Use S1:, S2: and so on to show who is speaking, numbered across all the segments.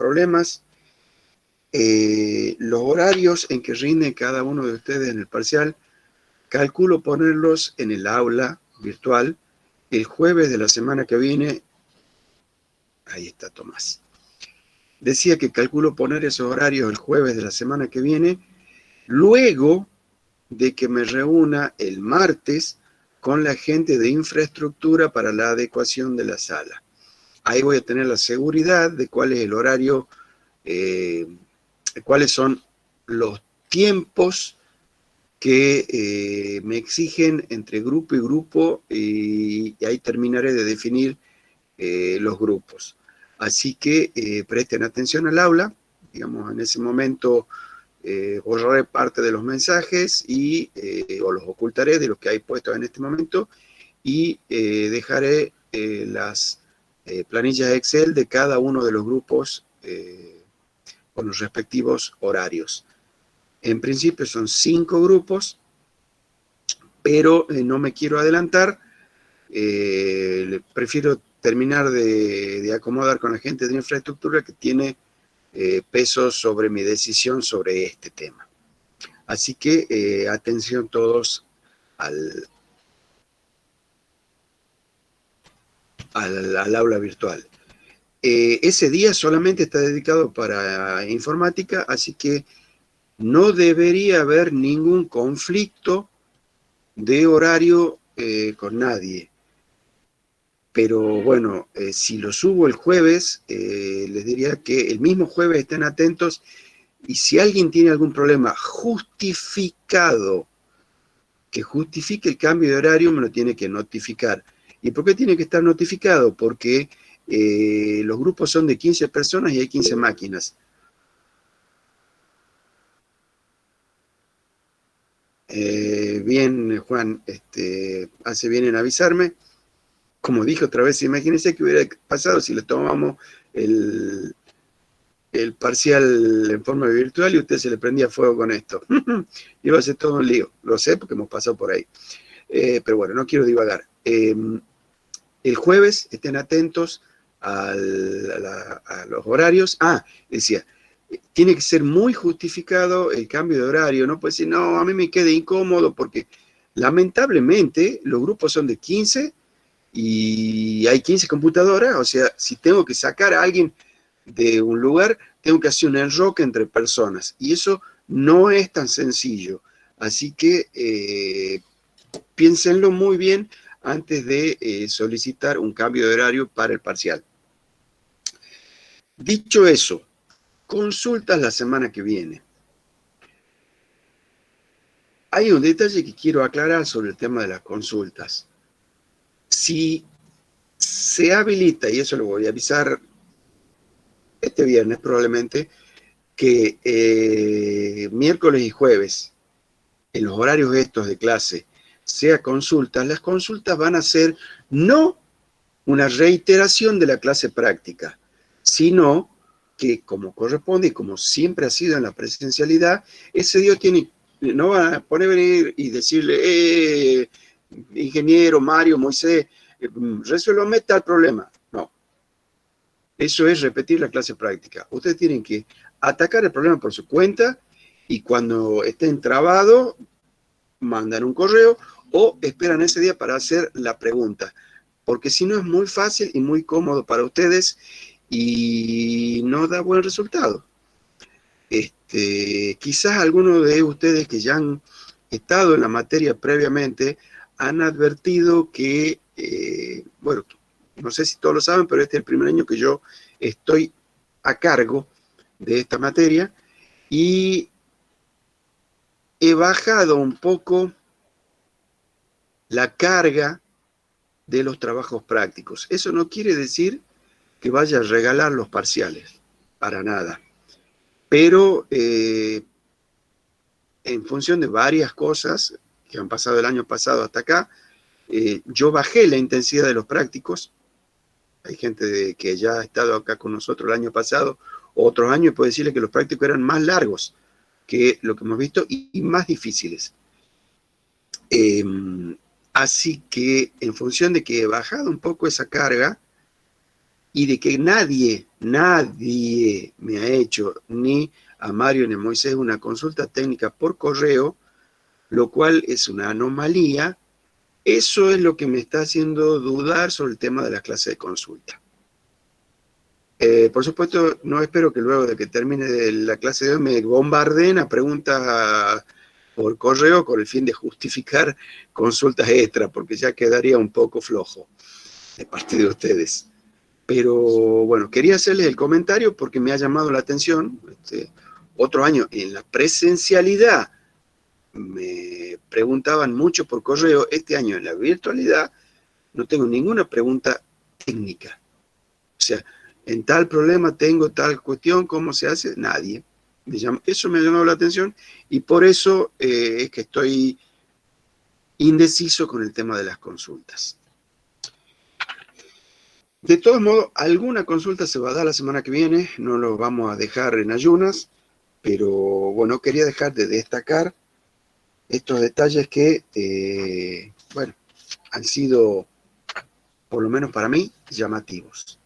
S1: problemas. Los horarios en que rinde cada uno de ustedes en el parcial, calculo ponerlos en el aula virtual el jueves de la semana que viene. Ahí está Tomás. Decía que calculo poner esos horarios el jueves de la semana que viene, luego de que me reúna el martes con la gente de infraestructura para la adecuación de la sala. Ahí voy a tener la seguridad de cuál es el horario, cuáles son los tiempos que me exigen entre grupo y grupo, y ahí terminaré de definir los grupos. Así que presten atención al aula. Digamos, en ese momento borraré parte de los mensajes o los ocultaré de los que hay puestos en este momento, y dejaré las planillas Excel de cada uno de los grupos con los respectivos horarios. En principio son 5 grupos, pero no me quiero adelantar. Prefiero terminar de acomodar con la gente de infraestructura que tiene peso sobre mi decisión sobre este tema. Así que atención todos al aula virtual. Ese día solamente está dedicado para informática, así que no debería haber ningún conflicto de horario con nadie. Pero bueno, si lo subo el jueves, les diría que el mismo jueves estén atentos, y si alguien tiene algún problema justificado, que justifique el cambio de horario, me lo tiene que notificar. ¿Y por qué tiene que estar notificado? Porque los grupos son de 15 personas y hay 15 máquinas. Bien, Juan, hace bien en avisarme. Como dije otra vez, imagínense qué hubiera pasado si le tomamos el parcial en forma virtual y usted se le prendía fuego con esto. Iba a ser todo un lío, lo sé porque hemos pasado por ahí. Pero bueno, no quiero divagar. El jueves estén atentos a los horarios. Decía, tiene que ser muy justificado el cambio de horario. No puede decir, no, a mí me queda incómodo porque lamentablemente los grupos son de 15 y hay 15 computadoras. O sea, si tengo que sacar a alguien de un lugar, tengo que hacer un enroque entre personas, y eso no es tan sencillo. Así que piénsenlo muy bien antes de solicitar un cambio de horario para el parcial. Dicho eso, consultas la semana que viene. Hay un detalle que quiero aclarar sobre el tema de las consultas. Si se habilita, y eso lo voy a avisar este viernes probablemente, que miércoles y jueves, en los horarios estos de clase, sea consultas, las consultas van a ser no una reiteración de la clase práctica, sino que, como corresponde y como siempre ha sido en la presencialidad, ese día no van a poner venir y decirle, ingeniero, Mario, Moisés, resuélvame tal problema. No. Eso es repetir la clase práctica. Ustedes tienen que atacar el problema por su cuenta, y cuando estén trabados, mandan un correo o esperan ese día para hacer la pregunta. Porque si no, es muy fácil y muy cómodo para ustedes y no da buen resultado. Quizás algunos de ustedes que ya han estado en la materia previamente han advertido que, bueno, no sé si todos lo saben, pero este es el primer año que yo estoy a cargo de esta materia, y he bajado un poco la carga de los trabajos prácticos. Eso no quiere decir que vaya a regalar los parciales, para nada. Pero en función de varias cosas que han pasado el año pasado hasta acá, yo bajé la intensidad de los prácticos. Hay gente que ya ha estado acá con nosotros el año pasado, otros años, y puedo decirle que los prácticos eran más largos que lo que hemos visto y más difíciles. Así que en función de que he bajado un poco esa carga, y de que nadie me ha hecho, ni a Mario ni a Moisés, una consulta técnica por correo, lo cual es una anomalía. Eso es lo que me está haciendo dudar sobre el tema de la clase de consulta. Por supuesto, no espero que luego de que termine la clase de hoy me bombardeen a preguntas por correo con el fin de justificar consultas extra, porque ya quedaría un poco flojo de parte de ustedes. Pero bueno, quería hacerles el comentario porque me ha llamado la atención. Otro año en la presencialidad me preguntaban mucho por correo. Este año en la virtualidad no tengo ninguna pregunta técnica. O sea, en tal problema tengo tal cuestión, ¿cómo se hace? Nadie. Eso me ha llamado la atención y por eso es que estoy indeciso con el tema de las consultas. De todos modos, alguna consulta se va a dar la semana que viene, no lo vamos a dejar en ayunas, pero bueno, quería dejar de destacar estos detalles que, bueno, han sido, por lo menos para mí, llamativos.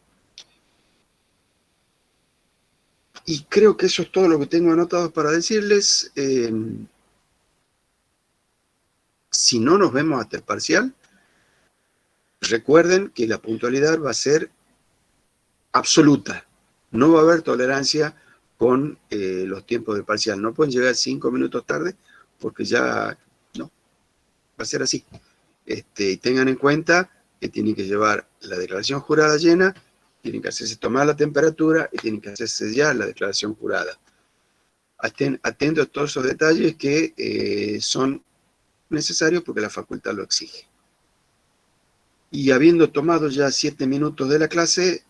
S1: Y creo que eso es todo lo que tengo anotado para decirles. Si no nos vemos hasta el parcial, recuerden que la puntualidad va a ser absoluta. No va a haber tolerancia con los tiempos de parcial. No pueden llegar 5 minutos tarde porque ya no, va a ser así. Y tengan en cuenta que tienen que llevar la declaración jurada llena, tienen que hacerse tomar la temperatura y tienen que hacerse ya la declaración jurada. Estén atentos a todos esos detalles que son necesarios porque la facultad lo exige. Y habiendo tomado ya 7 minutos de la clase,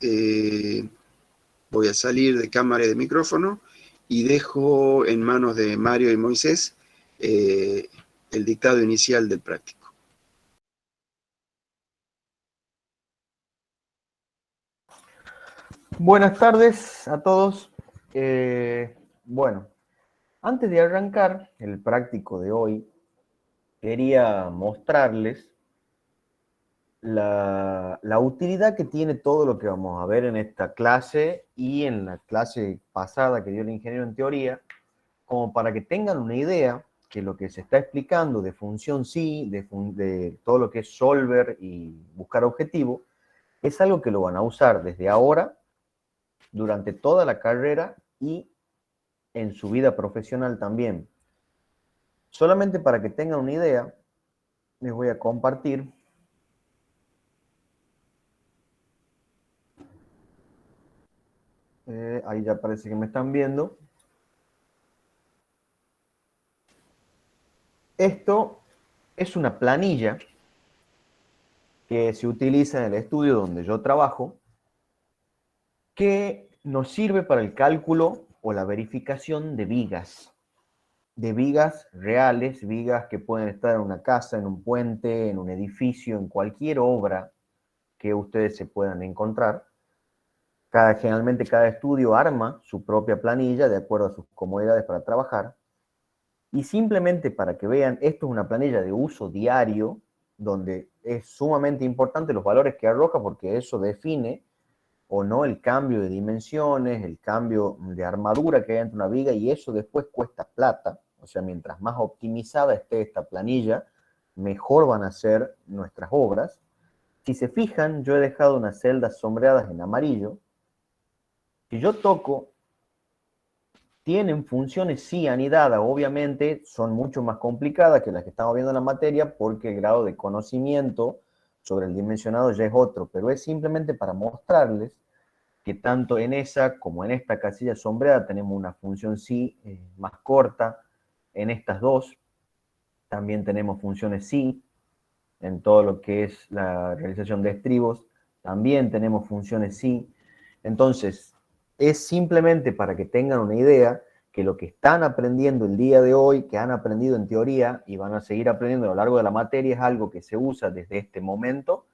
S1: voy a salir de cámara y de micrófono y dejo en manos de Mario y Moisés el dictado inicial del práctico.
S2: Buenas tardes a todos. Bueno, antes de arrancar el práctico de hoy, quería mostrarles la utilidad que tiene todo lo que vamos a ver en esta clase y en la clase pasada que dio el ingeniero en teoría, como para que tengan una idea que lo que se está explicando de función sí, de todo lo que es solver y buscar objetivo, es algo que lo van a usar desde ahora, durante toda la carrera y en su vida profesional también. Solamente para que tengan una idea, les voy a compartir ahí ya parece que me están viendo. Esto es una planilla que se utiliza en el estudio donde yo trabajo, que nos sirve para el cálculo o la verificación de vigas reales, vigas que pueden estar en una casa, en un puente, en un edificio, en cualquier obra que ustedes se puedan encontrar. Generalmente cada estudio arma su propia planilla de acuerdo a sus comodidades para trabajar. Y simplemente para que vean, esto es una planilla de uso diario, donde es sumamente importante los valores que arroja, porque eso define o no el cambio de dimensiones, el cambio de armadura que hay entre una viga, y eso después cuesta plata. O sea, mientras más optimizada esté esta planilla, mejor van a ser nuestras obras. Si se fijan, yo he dejado unas celdas sombreadas en amarillo. Si yo toco, tienen funciones sí anidadas, obviamente son mucho más complicadas que las que estamos viendo en la materia porque el grado de conocimiento sobre el dimensionado ya es otro, pero es simplemente para mostrarles que tanto en esa como en esta casilla sombreada tenemos una función sí más corta. En estas dos también tenemos funciones sí. En todo lo que es la realización de estribos también tenemos funciones sí. Entonces, es simplemente para que tengan una idea que lo que están aprendiendo el día de hoy, que han aprendido en teoría y van a seguir aprendiendo a lo largo de la materia, es algo que se usa desde este momento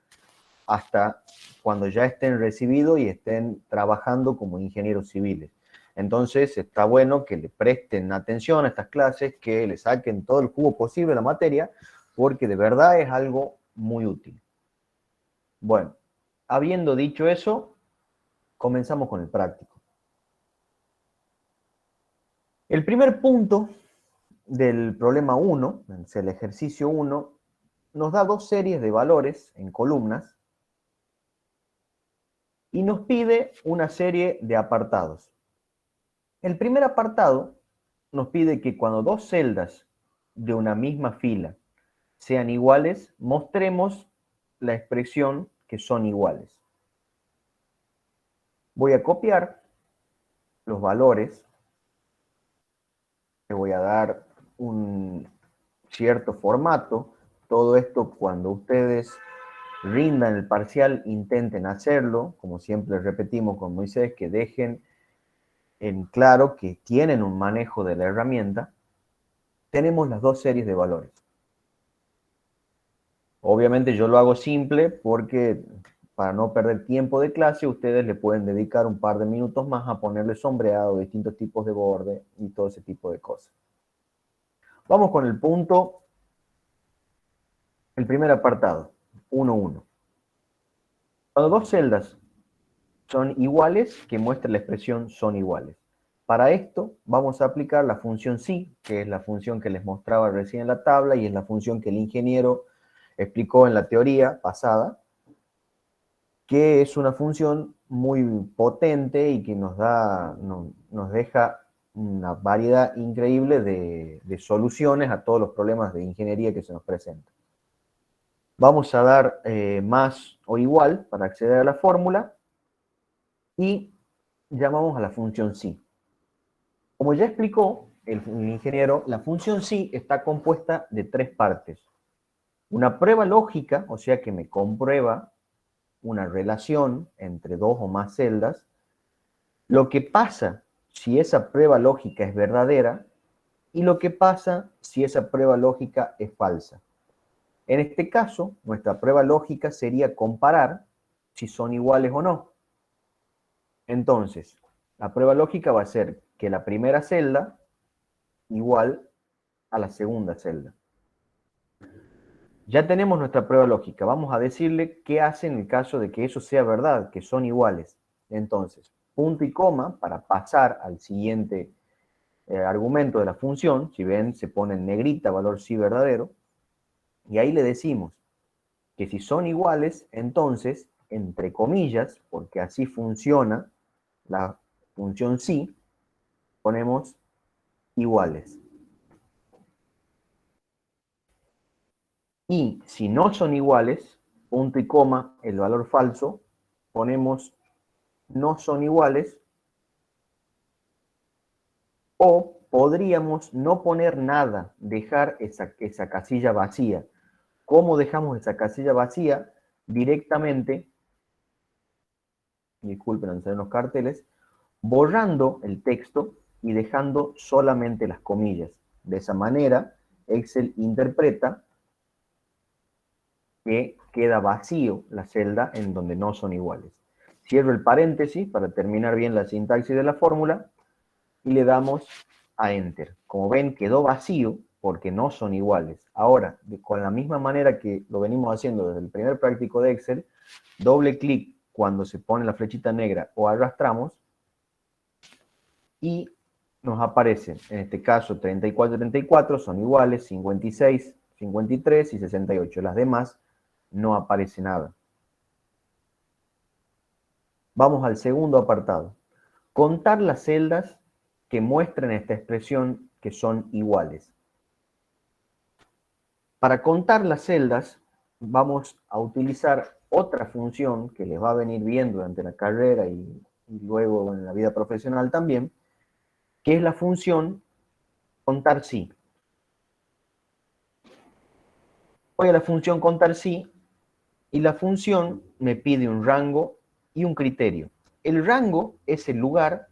S2: hasta cuando ya estén recibidos y estén trabajando como ingenieros civiles. Entonces, está bueno que le presten atención a estas clases, que le saquen todo el jugo posible a la materia, porque de verdad es algo muy útil. Bueno, habiendo dicho eso, Comenzamos con el práctico. El primer punto del problema 1, es el ejercicio 1, nos da dos series de valores en columnas y nos pide una serie de apartados. El primer apartado nos pide que cuando dos celdas de una misma fila sean iguales, mostremos la expresión que son iguales. Voy a copiar los valores, le voy a dar un cierto formato. Todo esto cuando ustedes rindan el parcial, intenten hacerlo, como siempre repetimos con Moisés, que dejen en claro que tienen un manejo de la herramienta. Tenemos las dos series de valores. Obviamente yo lo hago simple porque para no perder tiempo de clase, ustedes le pueden dedicar un par de minutos más a ponerle sombreado, distintos tipos de borde y todo ese tipo de cosas. Vamos con el punto, el primer apartado, 1,1. Cuando dos celdas son iguales, que muestre la expresión son iguales. Para esto vamos a aplicar la función sí, que es la función que les mostraba recién en la tabla y es la función que el ingeniero explicó en la teoría pasada, que es una función muy potente y que nos deja una variedad increíble de soluciones a todos los problemas de ingeniería que se nos presentan. Vamos a dar más o igual para acceder a la fórmula y llamamos a la función sí. Como ya explicó el ingeniero, la función sí está compuesta de tres partes. Una prueba lógica, o sea que me comprueba una relación entre dos o más celdas. Lo que pasa si esa prueba lógica es verdadera y lo que pasa si esa prueba lógica es falsa. En este caso, nuestra prueba lógica sería comparar si son iguales o no. Entonces, la prueba lógica va a ser que la primera celda igual a la segunda celda. Ya tenemos nuestra prueba lógica. Vamos a decirle qué hace en el caso de que eso sea verdad, que son iguales. Entonces, punto y coma para pasar al siguiente argumento de la función. Si ven, se pone en negrita valor sí verdadero. Y ahí le decimos que si son iguales, entonces, entre comillas, porque así funciona la función sí, ponemos iguales. Y si no son iguales, punto y coma, el valor falso, ponemos no son iguales, o podríamos no poner nada, dejar esa casilla vacía. ¿Cómo dejamos esa casilla vacía? Directamente, disculpen, en los carteles, borrando el texto y dejando solamente las comillas. De esa manera, Excel interpreta que queda vacío la celda en donde no son iguales. Cierro el paréntesis para terminar bien la sintaxis de la fórmula y le damos a Enter. Como ven, quedó vacío porque no son iguales. Ahora, con la misma manera que lo venimos haciendo desde el primer práctico de Excel, doble clic cuando se pone la flechita negra o arrastramos y nos aparecen, en este caso 34 y 34 son iguales, 56, 53 y 68. Las demás no aparece nada. Vamos al segundo apartado. Contar las celdas que muestren esta expresión que son iguales. Para contar las celdas vamos a utilizar otra función que les va a venir bien durante la carrera y luego en la vida profesional también, que es la función contar sí. Voy a la función contar sí y la función me pide un rango y un criterio. El rango es el lugar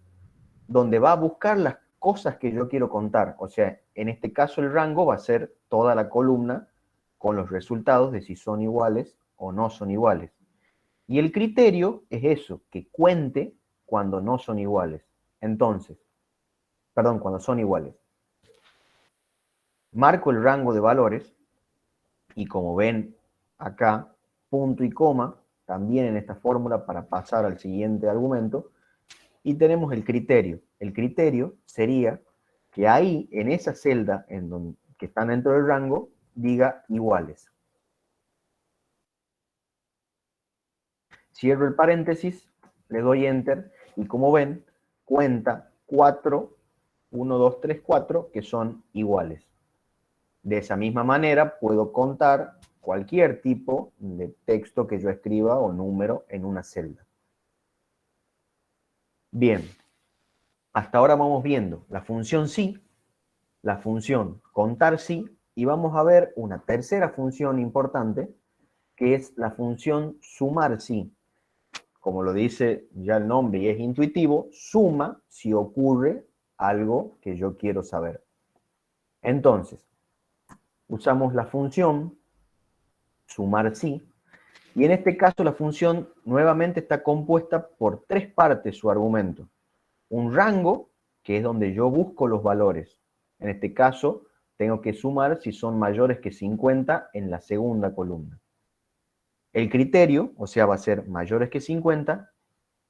S2: donde va a buscar las cosas que yo quiero contar. O sea, en este caso el rango va a ser toda la columna con los resultados de si son iguales o no son iguales. Y el criterio es eso, que cuente cuando no son iguales. Entonces, perdón, cuando son iguales. Marco el rango de valores y como ven acá, punto y coma, también en esta fórmula para pasar al siguiente argumento. Y tenemos el criterio. El criterio sería que ahí, en esa celda que están dentro del rango, diga iguales. Cierro el paréntesis, le doy enter, y como ven, cuenta 4, 1, 2, 3, 4, que son iguales. De esa misma manera, puedo contar cualquier tipo de texto que yo escriba o número en una celda. Bien, hasta ahora vamos viendo la función sí, la función contar sí, y vamos a ver una tercera función importante, que es la función sumar sí. Como lo dice ya el nombre y es intuitivo, suma si ocurre algo que yo quiero saber. Entonces, usamos la función sumar sí, y en este caso la función nuevamente está compuesta por tres partes su argumento. Un rango, que es donde yo busco los valores. En este caso, tengo que sumar si son mayores que 50 en la segunda columna. El criterio, o sea, va a ser mayores que 50,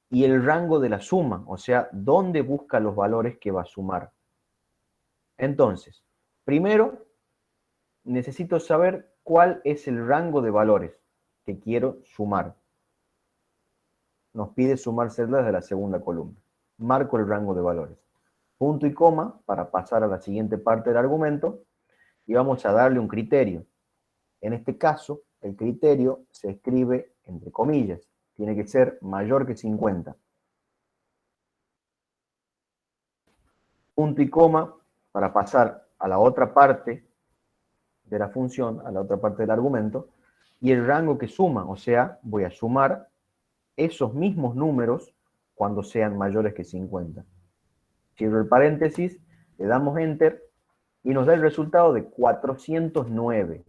S2: y el rango de la suma, o sea, dónde busca los valores que va a sumar. Entonces, primero, necesito saber cuál es el rango de valores que quiero sumar. Nos pide sumar celdas de la segunda columna. Marco el rango de valores. Punto y coma para pasar a la siguiente parte del argumento y vamos a darle un criterio. En este caso, el criterio se escribe entre comillas. Tiene que ser mayor que 50. Punto y coma para pasar a la otra parte de la función, a la otra parte del argumento, y el rango que suma, o sea, voy a sumar esos mismos números cuando sean mayores que 50. Cierro el paréntesis, le damos enter y nos da el resultado de 409.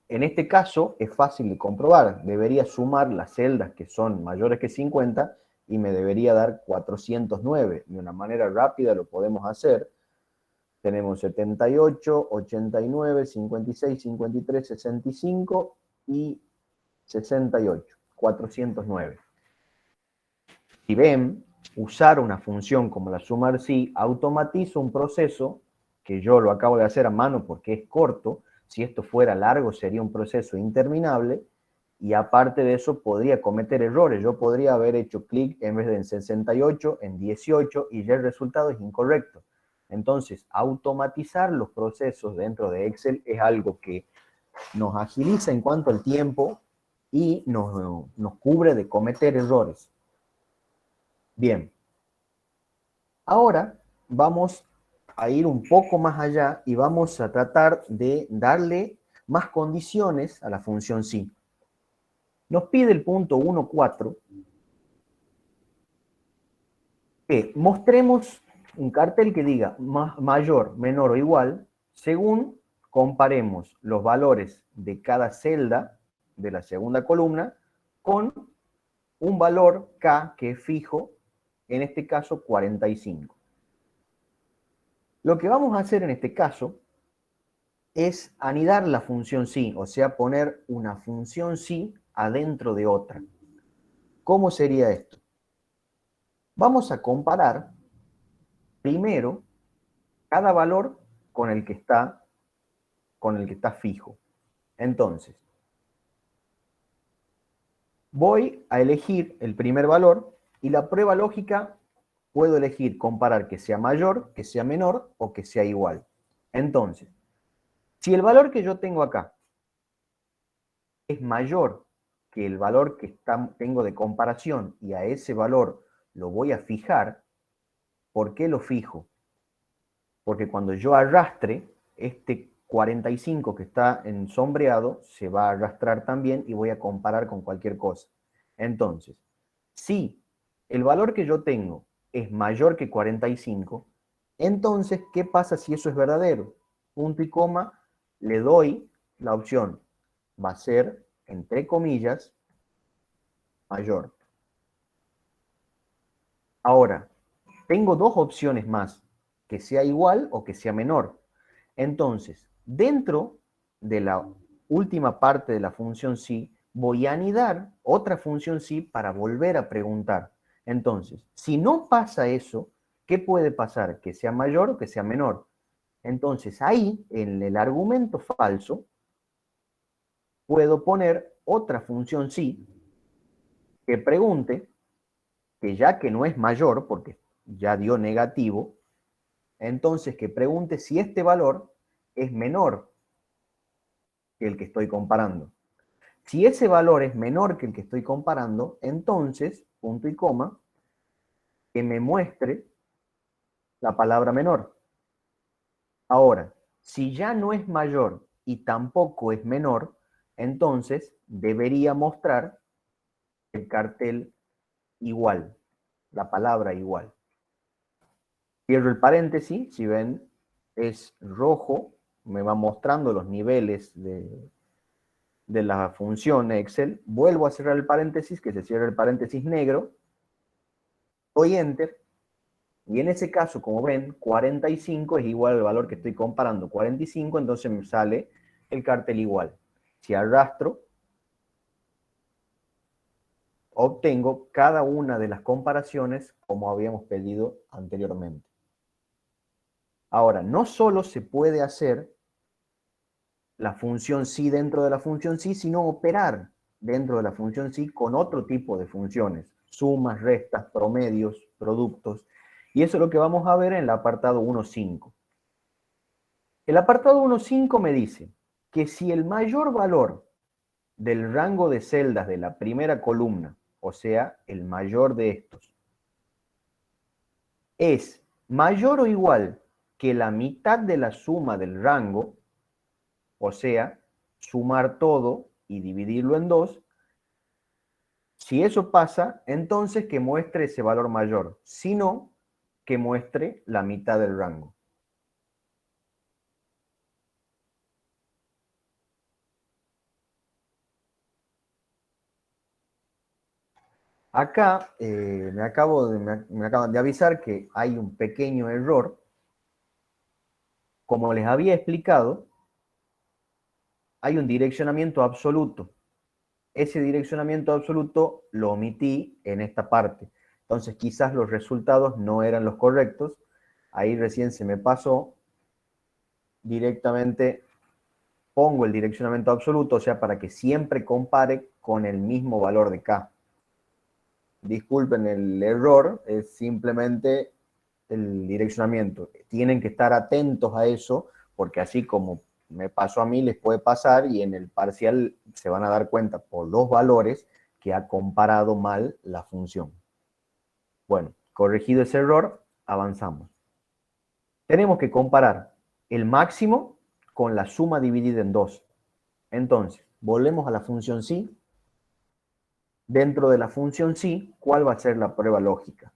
S2: En este caso es fácil de comprobar. Debería sumar las celdas que son mayores que 50 y me debería dar 409. De una manera rápida lo podemos hacer. Tenemos 78, 89, 56, 53, 65 y 68. 409. Si ven, usar una función como la sumar sí automatiza un proceso que yo lo acabo de hacer a mano porque es corto. Si esto fuera largo sería un proceso interminable y aparte de eso podría cometer errores. Yo podría haber hecho clic en vez de en 68 en 18 y ya el resultado es incorrecto. Entonces, automatizar los procesos dentro de Excel es algo que nos agiliza en cuanto al tiempo y nos cubre de cometer errores. Bien, ahora vamos a ir un poco más allá y vamos a tratar de darle más condiciones a la función sí. Nos pide el punto 1.4 que mostremos un cartel que diga mayor, menor o igual, según comparemos los valores de cada celda de la segunda columna con un valor K que es fijo, en este caso 45. Lo que vamos a hacer en este caso es anidar la función sí, o sea, poner una función sí adentro de otra. ¿Cómo sería esto? Vamos a comparar primero cada valor con el que está fijo. Entonces, voy a elegir el primer valor y la prueba lógica puedo elegir comparar que sea mayor, que sea menor o que sea igual. Entonces, si el valor que yo tengo acá es mayor que el valor que tengo de comparación y a ese valor lo voy a fijar, ¿por qué lo fijo? Porque cuando yo arrastre, este 45 que está en sombreado se va a arrastrar también y voy a comparar con cualquier cosa. Entonces, si el valor que yo tengo es mayor que 45, entonces, ¿qué pasa si eso es verdadero? Punto y coma, le doy la opción. Va a ser, entre comillas, mayor. Ahora, tengo dos opciones más, que sea igual o que sea menor. Entonces, dentro de la última parte de la función sí, voy a anidar otra función sí para volver a preguntar. Entonces, si no pasa eso, ¿qué puede pasar? Que sea mayor o que sea menor. Entonces, ahí, en el argumento falso, puedo poner otra función sí que pregunte, que ya que no es mayor, porque ya dio negativo, entonces que pregunte si este valor es menor que el que estoy comparando. Si ese valor es menor que el que estoy comparando, entonces, punto y coma, que me muestre la palabra menor. Ahora, si ya no es mayor y tampoco es menor, entonces debería mostrar el cartel igual, la palabra igual. Cierro el paréntesis, si ven, es rojo, me va mostrando los niveles de la función Excel. Vuelvo a cerrar el paréntesis, que se cierra el paréntesis negro, doy Enter, y en ese caso, como ven, 45 es igual al valor que estoy comparando, 45, entonces me sale el cartel igual. Si arrastro, obtengo cada una de las comparaciones como habíamos pedido anteriormente. Ahora, no solo se puede hacer la función sí dentro de la función sí, sino operar dentro de la función sí con otro tipo de funciones, sumas, restas, promedios, productos, y eso es lo que vamos a ver en el apartado 1.5. El apartado 1.5 me dice que si el mayor valor del rango de celdas de la primera columna, o sea, el mayor de estos, es mayor o igual que la mitad de la suma del rango, o sea, sumar todo y dividirlo en 2, si eso pasa, entonces que muestre ese valor mayor. Si no, que muestre la mitad del rango. Acá me acaban de avisar que hay un pequeño error. Como les había explicado, hay un direccionamiento absoluto. Ese direccionamiento absoluto lo omití en esta parte. Entonces quizás los resultados no eran los correctos. Ahí recién se me pasó. Directamente pongo el direccionamiento absoluto, o sea, para que siempre compare con el mismo valor de K. Disculpen el error, es simplemente el direccionamiento. Tienen que estar atentos a eso, porque así como me pasó a mí, les puede pasar y en el parcial se van a dar cuenta por los valores que ha comparado mal la función. Bueno, corregido ese error, avanzamos. Tenemos que comparar el máximo con la suma dividida en 2. Entonces, volvemos a la función sí. Dentro de la función sí, ¿cuál va a ser la prueba lógica?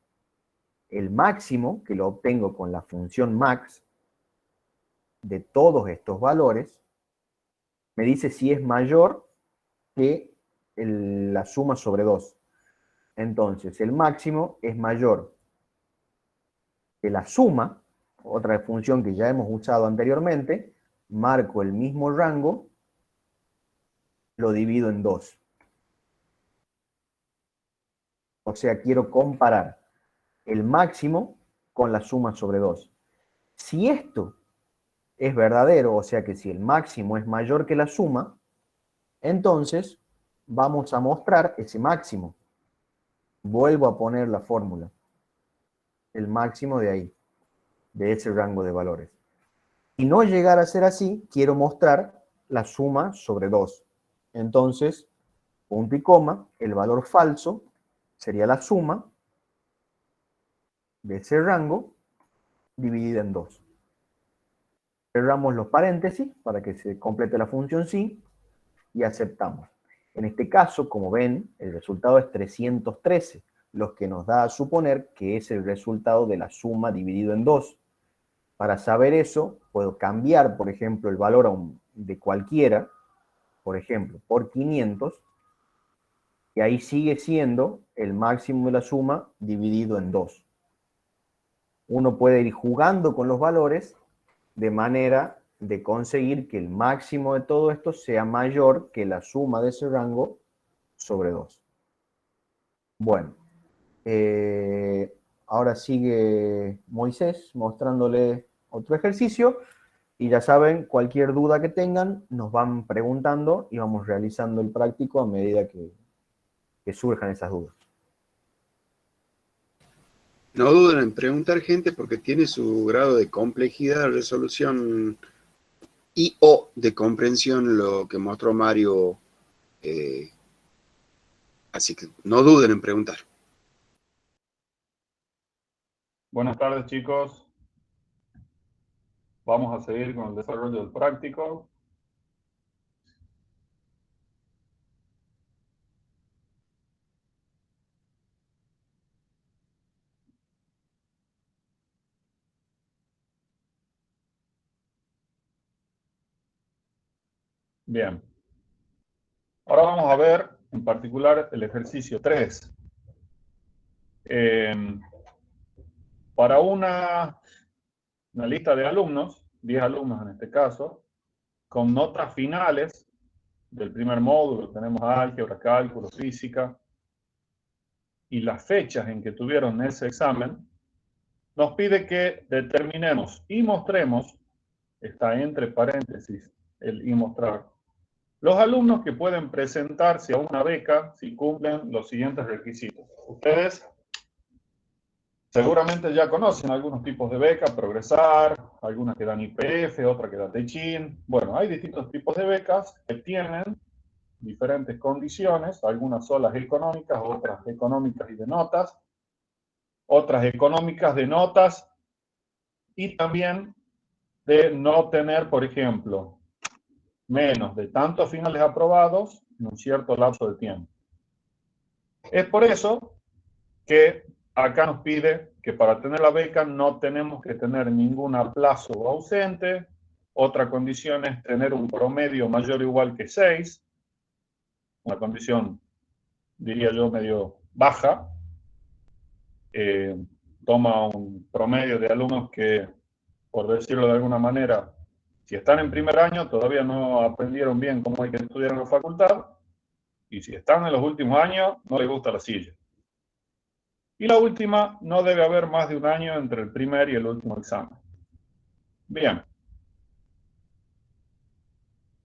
S2: El máximo, que lo obtengo con la función max, de todos estos valores, me dice si es mayor que la suma sobre 2. Entonces, el máximo es mayor que la suma, otra función que ya hemos usado anteriormente, marco el mismo rango, lo divido en 2. O sea, quiero comparar el máximo con la suma sobre 2. Si esto es verdadero, o sea que si el máximo es mayor que la suma, entonces vamos a mostrar ese máximo. Vuelvo a poner la fórmula. El máximo de ahí, de ese rango de valores. Si no llegara a ser así, quiero mostrar la suma sobre 2. Entonces, punto y coma, el valor falso sería la suma de ese rango dividida en 2. Cerramos los paréntesis para que se complete la función sí y aceptamos. En este caso, como ven, el resultado es 313, lo que nos da a suponer que es el resultado de la suma dividido en 2. Para saber eso, puedo cambiar, por ejemplo, el valor de cualquiera, por ejemplo, por 500, y ahí sigue siendo el máximo de la suma dividido en 2. Uno puede ir jugando con los valores de manera de conseguir que el máximo de todo esto sea mayor que la suma de ese rango sobre 2. Bueno, ahora sigue Moisés mostrándole otro ejercicio. Y ya saben, cualquier duda que tengan, nos van preguntando y vamos realizando el práctico a medida que surjan esas dudas.
S1: No duden en preguntar, gente, porque tiene su grado de complejidad, resolución y o de comprensión lo que mostró Mario. Así que no duden en preguntar.
S3: Buenas tardes, chicos. Vamos a seguir con el desarrollo del práctico. Bien. Ahora vamos a ver en particular el ejercicio 3. Para una lista de alumnos, 10 alumnos en este caso, con notas finales del primer módulo, tenemos álgebra, cálculo, física, y las fechas en que tuvieron ese examen, nos pide que determinemos y mostremos, está entre paréntesis el y mostrar, los alumnos que pueden presentarse a una beca si cumplen los siguientes requisitos. Ustedes seguramente ya conocen algunos tipos de becas, Progresar, algunas que dan IPF, otras que dan Techin. Bueno, hay distintos tipos de becas que tienen diferentes condiciones, algunas son las económicas, otras económicas y de notas, otras económicas de notas y también de no tener, por ejemplo, menos de tantos finales aprobados en un cierto lapso de tiempo. Es por eso que acá nos pide que para tener la beca no tenemos que tener ningún aplazo o ausente. Otra condición es tener un promedio mayor o igual que 6. Una condición, diría yo, medio baja. Toma un promedio de alumnos que, por decirlo de alguna manera, si están en primer año todavía no aprendieron bien cómo hay que estudiar en la facultad, y si están en los últimos años no les gusta la silla. Y la última, no debe haber más de un año entre el primer y el último examen. Bien.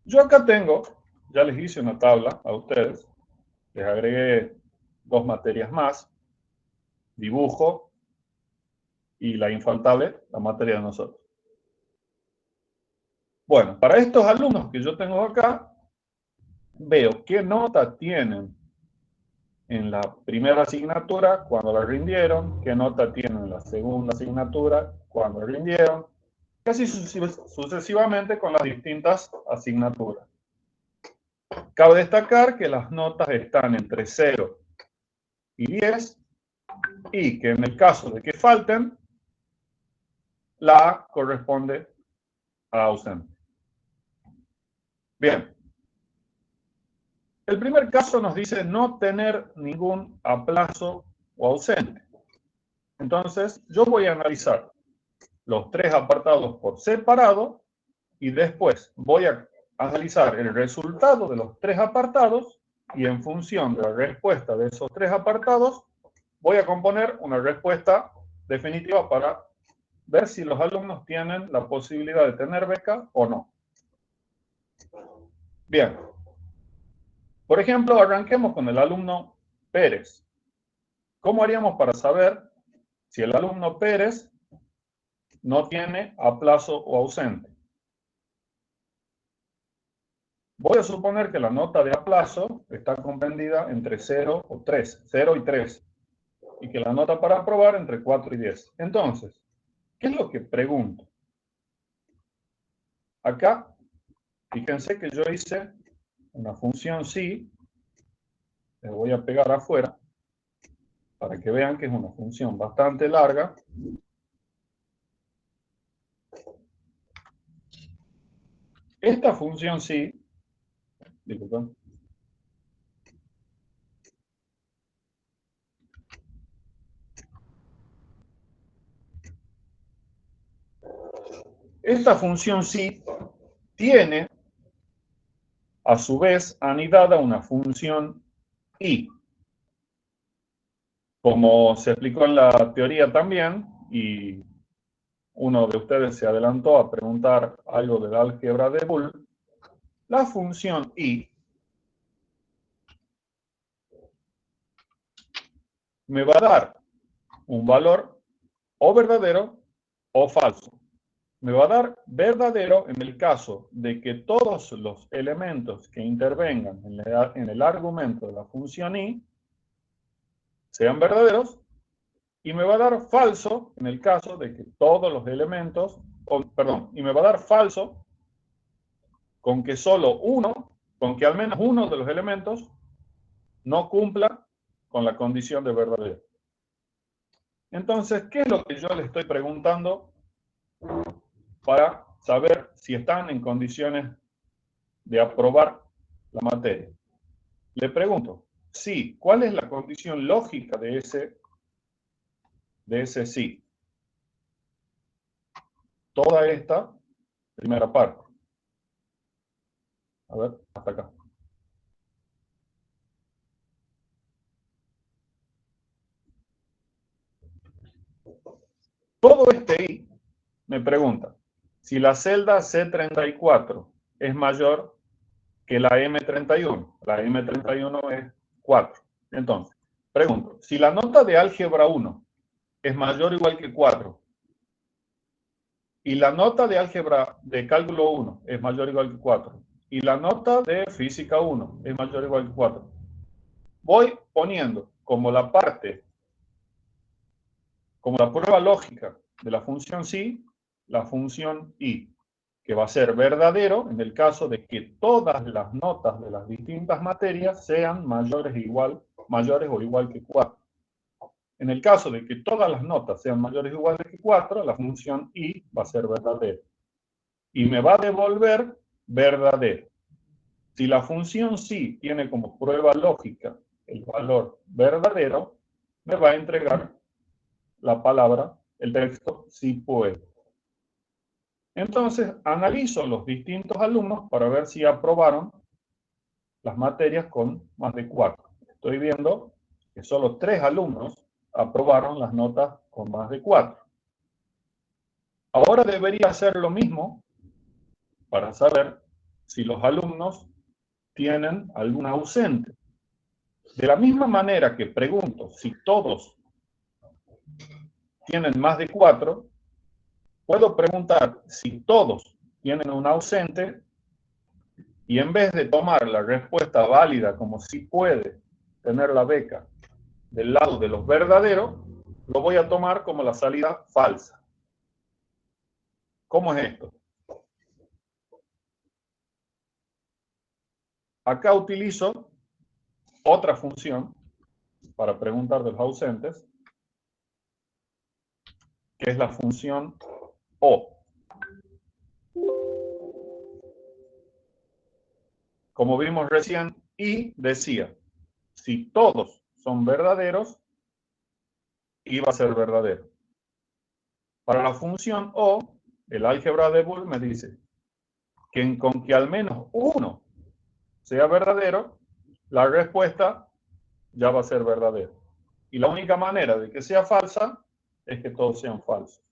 S3: Yo acá tengo, ya les hice una tabla a ustedes, les agregué 2 materias más, dibujo y la infaltable, la materia de nosotros. Bueno, para estos alumnos que yo tengo acá, veo qué nota tienen en la primera asignatura cuando la rindieron, qué nota tienen en la segunda asignatura cuando la rindieron, casi sucesivamente con las distintas asignaturas. Cabe destacar que las notas están entre 0 y 10 y que en el caso de que falten, la A corresponde a ausente. Bien. El primer caso nos dice no tener ningún aplazo o ausente. Entonces, yo voy a analizar los 3 apartados por separado y después voy a analizar el resultado de los 3 apartados y en función de la respuesta de esos 3 apartados voy a componer una respuesta definitiva para ver si los alumnos tienen la posibilidad de tener beca o no. Bien. Por ejemplo, arranquemos con el alumno Pérez. ¿Cómo haríamos para saber si el alumno Pérez no tiene aplazo o ausente? Voy a suponer que la nota de aplazo está comprendida entre 0 o 3, 0 y 3, y que la nota para aprobar entre 4 y 10. Entonces, ¿qué es lo que pregunto? Acá, fíjense que yo hice una función sí, le voy a pegar afuera, para que vean que es una función bastante larga. Esta función sí, disculpen, esta función sí tiene, a su vez, anidada una función y, como se explicó en la teoría también, y uno de ustedes se adelantó a preguntar algo del álgebra de Boole, la función y me va a dar un valor o verdadero o falso. Me va a dar verdadero en el caso de que todos los elementos que intervengan en el argumento de la función y sean verdaderos, y me va a dar falso en el caso de que todos los elementos, y me va a dar falso con que solo uno, con que al menos uno de los elementos no cumpla con la condición de verdadero. Entonces, ¿qué es lo que yo le estoy preguntando para saber si están en condiciones de aprobar la materia? Le pregunto, sí, ¿cuál es la condición lógica de ese sí? Toda esta primera parte. A ver, hasta acá. Todo este I me pregunta si la celda C34 es mayor que la M31. La M31 es 4. Entonces, pregunto, si la nota de álgebra 1 es mayor o igual que 4 y la nota de álgebra de cálculo 1 es mayor o igual que 4 y la nota de física 1 es mayor o igual que 4, voy poniendo como la prueba lógica de la función sí, la función y, que va a ser verdadero en el caso de que todas las notas de las distintas materias sean mayores o igual que 4. En el caso de que todas las notas sean mayores o iguales que 4, la función y va a ser verdadera. Y me va a devolver verdadero. Si la función sí tiene como prueba lógica el valor verdadero, me va a entregar la palabra, el texto, sí puede. Entonces, analizo los distintos alumnos para ver si aprobaron las materias con más de 4. Estoy viendo que solo 3 alumnos aprobaron las notas con más de 4. Ahora debería hacer lo mismo para saber si los alumnos tienen algún ausente. De la misma manera que pregunto si todos tienen más de 4, puedo preguntar si todos tienen un ausente y en vez de tomar la respuesta válida como si puede tener la beca del lado de los verdaderos, lo voy a tomar como la salida falsa. ¿Cómo es esto? Acá utilizo otra función para preguntar de los ausentes, que es la función O. Como vimos recién, I decía, si todos son verdaderos, I va a ser verdadero. Para la función O, el álgebra de Boole me dice que con que al menos uno sea verdadero, la respuesta ya va a ser verdadera. Y la única manera de que sea falsa es que todos sean falsos.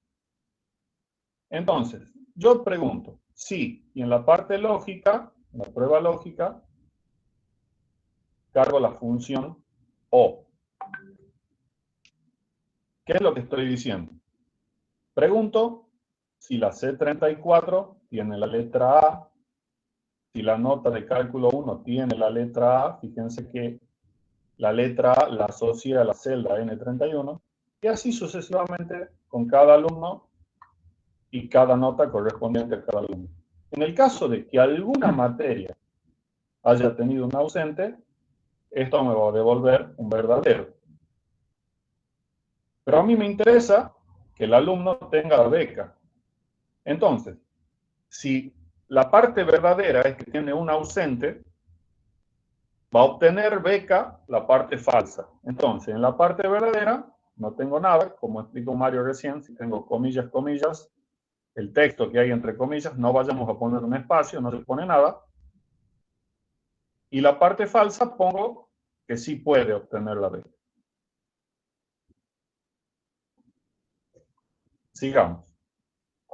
S3: Entonces, yo pregunto, sí, y en la parte lógica, en la prueba lógica, cargo la función O. ¿Qué es lo que estoy diciendo? Pregunto si la C34 tiene la letra A, si la nota de cálculo 1 tiene la letra A, fíjense que la letra A la asocia a la celda N31, y así sucesivamente con cada alumno y cada nota correspondiente a cada alumno. En el caso de que alguna materia haya tenido un ausente, esto me va a devolver un verdadero. Pero a mí me interesa que el alumno tenga la beca. Entonces, si la parte verdadera es que tiene un ausente, va a obtener beca la parte falsa. Entonces, en la parte verdadera no tengo nada, como explicó Mario recién, si tengo comillas, comillas, el texto que hay entre comillas, no vayamos a poner un espacio, no se pone nada. Y la parte falsa pongo que sí puede obtener la beca. Sigamos.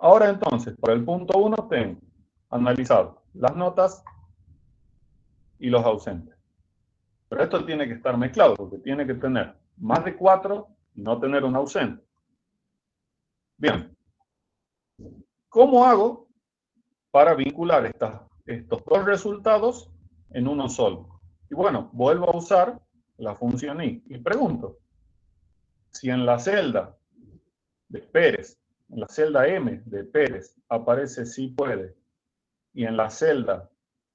S3: Ahora entonces, para el punto 1 tengo analizado las notas y los ausentes. Pero esto tiene que estar mezclado, porque tiene que tener más de 4 y no tener un ausente. Bien. ¿Cómo hago para vincular estos dos resultados en uno solo? Y bueno, vuelvo a usar la función i. Y pregunto, si en la celda de Pérez, en la celda M de Pérez aparece sí puede, y en la celda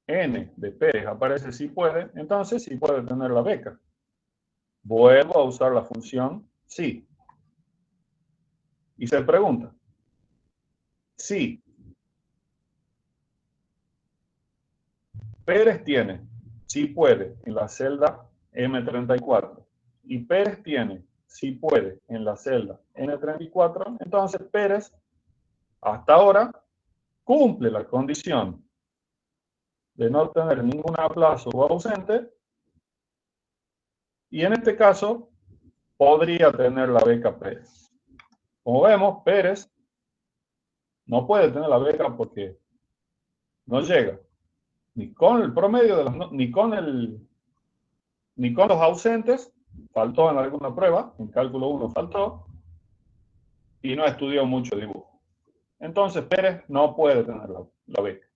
S3: N de Pérez aparece sí puede, entonces sí puede tener la beca. Vuelvo a usar la función sí. Y se pregunta, si Pérez tiene sí puede en la celda M34 y Pérez tiene sí puede en la celda N34, entonces Pérez hasta ahora cumple la condición de no tener ningún aplazo o ausente, y en este caso podría tener la beca Pérez. Como vemos, Pérez no puede tener la beca porque no llega ni con el promedio de las, ni con los ausentes, faltó en alguna prueba, en cálculo 1 faltó, y no estudió mucho dibujo. Entonces Pérez no puede tener la beca.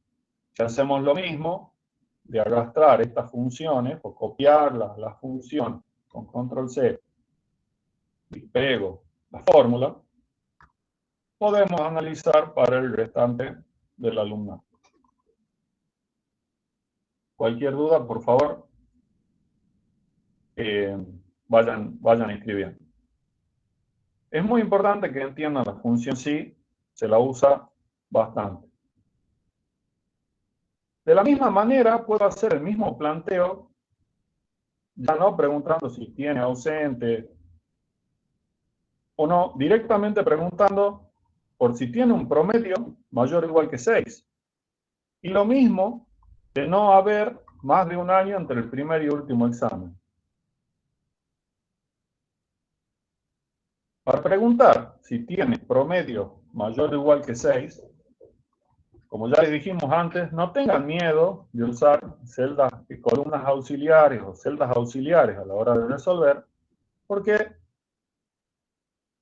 S3: Si hacemos lo mismo, de arrastrar estas funciones o copiarlas, las funciones con control C y pego la fórmula, podemos analizar para el restante del alumnado. Cualquier duda, por favor, vayan escribiendo. Es muy importante que entiendan la función sí, se la usa bastante. De la misma manera, puedo hacer el mismo planteo, ya no preguntando si tiene ausente o no, directamente preguntando por si tiene un promedio mayor o igual que 6. Y lo mismo de no haber más de un año entre el primer y último examen. Para preguntar si tiene promedio mayor o igual que 6, como ya les dijimos antes, no tengan miedo de usar celdas y columnas auxiliares o celdas auxiliares a la hora de resolver, porque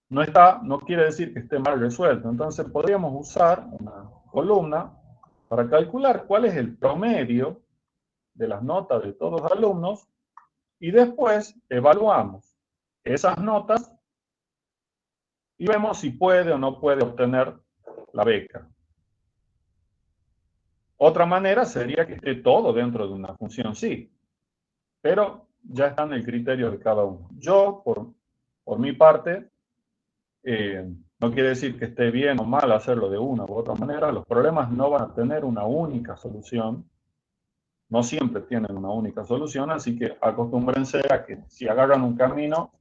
S3: no quiere decir que esté mal resuelto. Entonces podríamos usar una columna para calcular cuál es el promedio de las notas de todos los alumnos y después evaluamos esas notas y vemos si puede o no puede obtener la beca. Otra manera sería que esté todo dentro de una función sí, pero ya está en el criterio de cada uno. Yo, por mi parte, no quiere decir que esté bien o mal hacerlo de una u otra manera. Los problemas no van a tener una única solución. No siempre tienen una única solución, así que acostúmbrense a que si agarran un camino,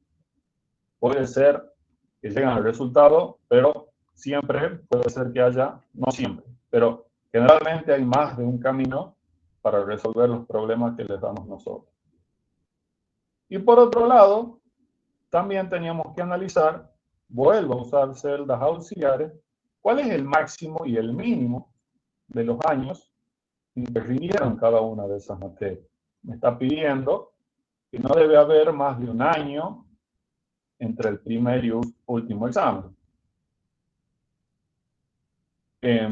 S3: puede ser que lleguen al resultado, pero siempre puede ser que haya, no siempre, pero generalmente hay más de un camino para resolver los problemas que les damos nosotros. Y por otro lado, también teníamos que analizar, vuelvo a usar celdas auxiliares, cuál es el máximo y el mínimo de los años en que rindieron cada una de esas materias. Me está pidiendo que no debe haber más de un año entre el primer y último examen.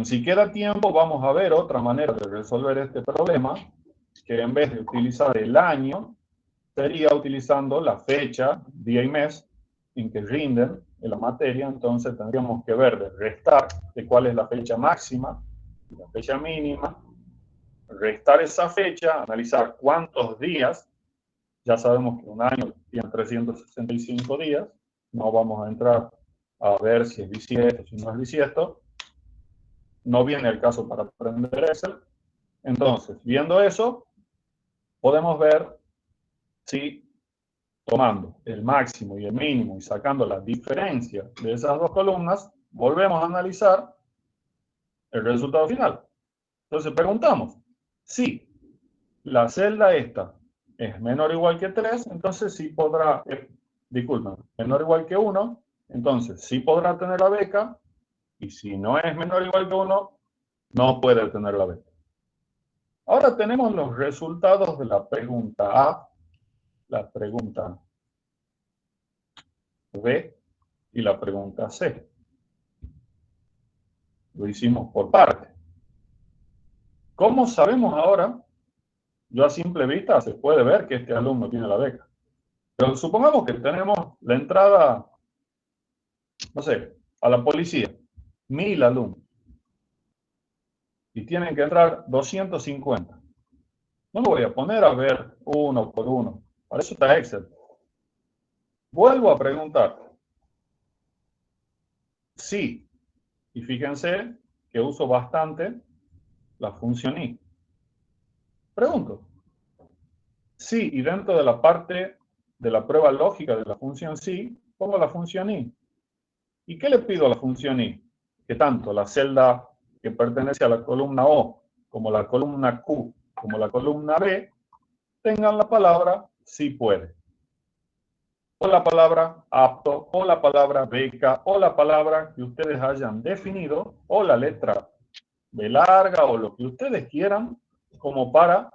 S3: Si queda tiempo, vamos a ver otra manera de resolver este problema, que en vez de utilizar el año, sería utilizando la fecha, día y mes, en que rinden en la materia. Entonces tendríamos que ver de restar de cuál es la fecha máxima y la fecha mínima, restar esa fecha, analizar cuántos días. Ya sabemos que un año tiene 365 días, no vamos a entrar a ver si es bisiesto, si no es bisiesto, no viene el caso para aprender Excel. Entonces, viendo eso, podemos ver si tomando el máximo y el mínimo y sacando la diferencia de esas dos columnas, volvemos a analizar el resultado final. Entonces preguntamos, si la celda esta, es menor o igual que 3, entonces sí podrá, disculpen, menor o igual que 1, entonces sí podrá tener la beca, y si no es menor o igual que 1, no puede tener la beca. Ahora tenemos los resultados de la pregunta A, la pregunta B y la pregunta C. Lo hicimos por parte. ¿Cómo sabemos ahora? Yo a simple vista se puede ver que este alumno tiene la beca. Pero supongamos que tenemos la entrada, no sé, a la policía, 1000 alumnos. Y tienen que entrar 250. No me voy a poner a ver uno por uno. Para eso está Excel. Vuelvo a preguntar. Sí. Y fíjense que uso bastante la función i. Pregunto. Sí, y dentro de la parte de la prueba lógica de la función sí, pongo la función i. ¿Y qué le pido a la función i? Que tanto la celda que pertenece a la columna O, como la columna Q, como la columna B, tengan la palabra sí puede. O la palabra apto, o la palabra beca, o la palabra que ustedes hayan definido, o la letra B larga, o lo que ustedes quieran, como para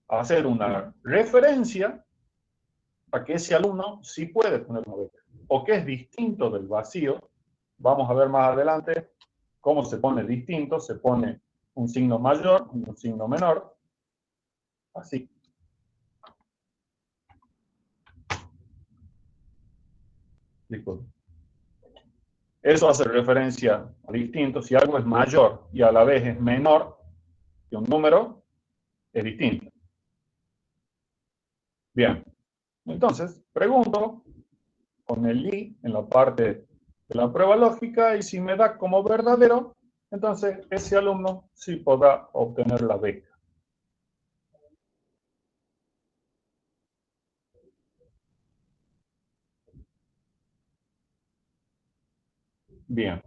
S3: hacer una referencia a que ese alumno sí puede tener una beca, o que es distinto del vacío. Vamos a ver más adelante cómo se pone distinto, se pone un signo mayor, un signo menor, así. Disculpe. Eso hace referencia a distinto. Si algo es mayor y a la vez es menor que un número, es distinto. Bien. Entonces, pregunto con el i en la parte de la prueba lógica y si me da como verdadero, entonces ese alumno sí podrá obtener la beca. Bien.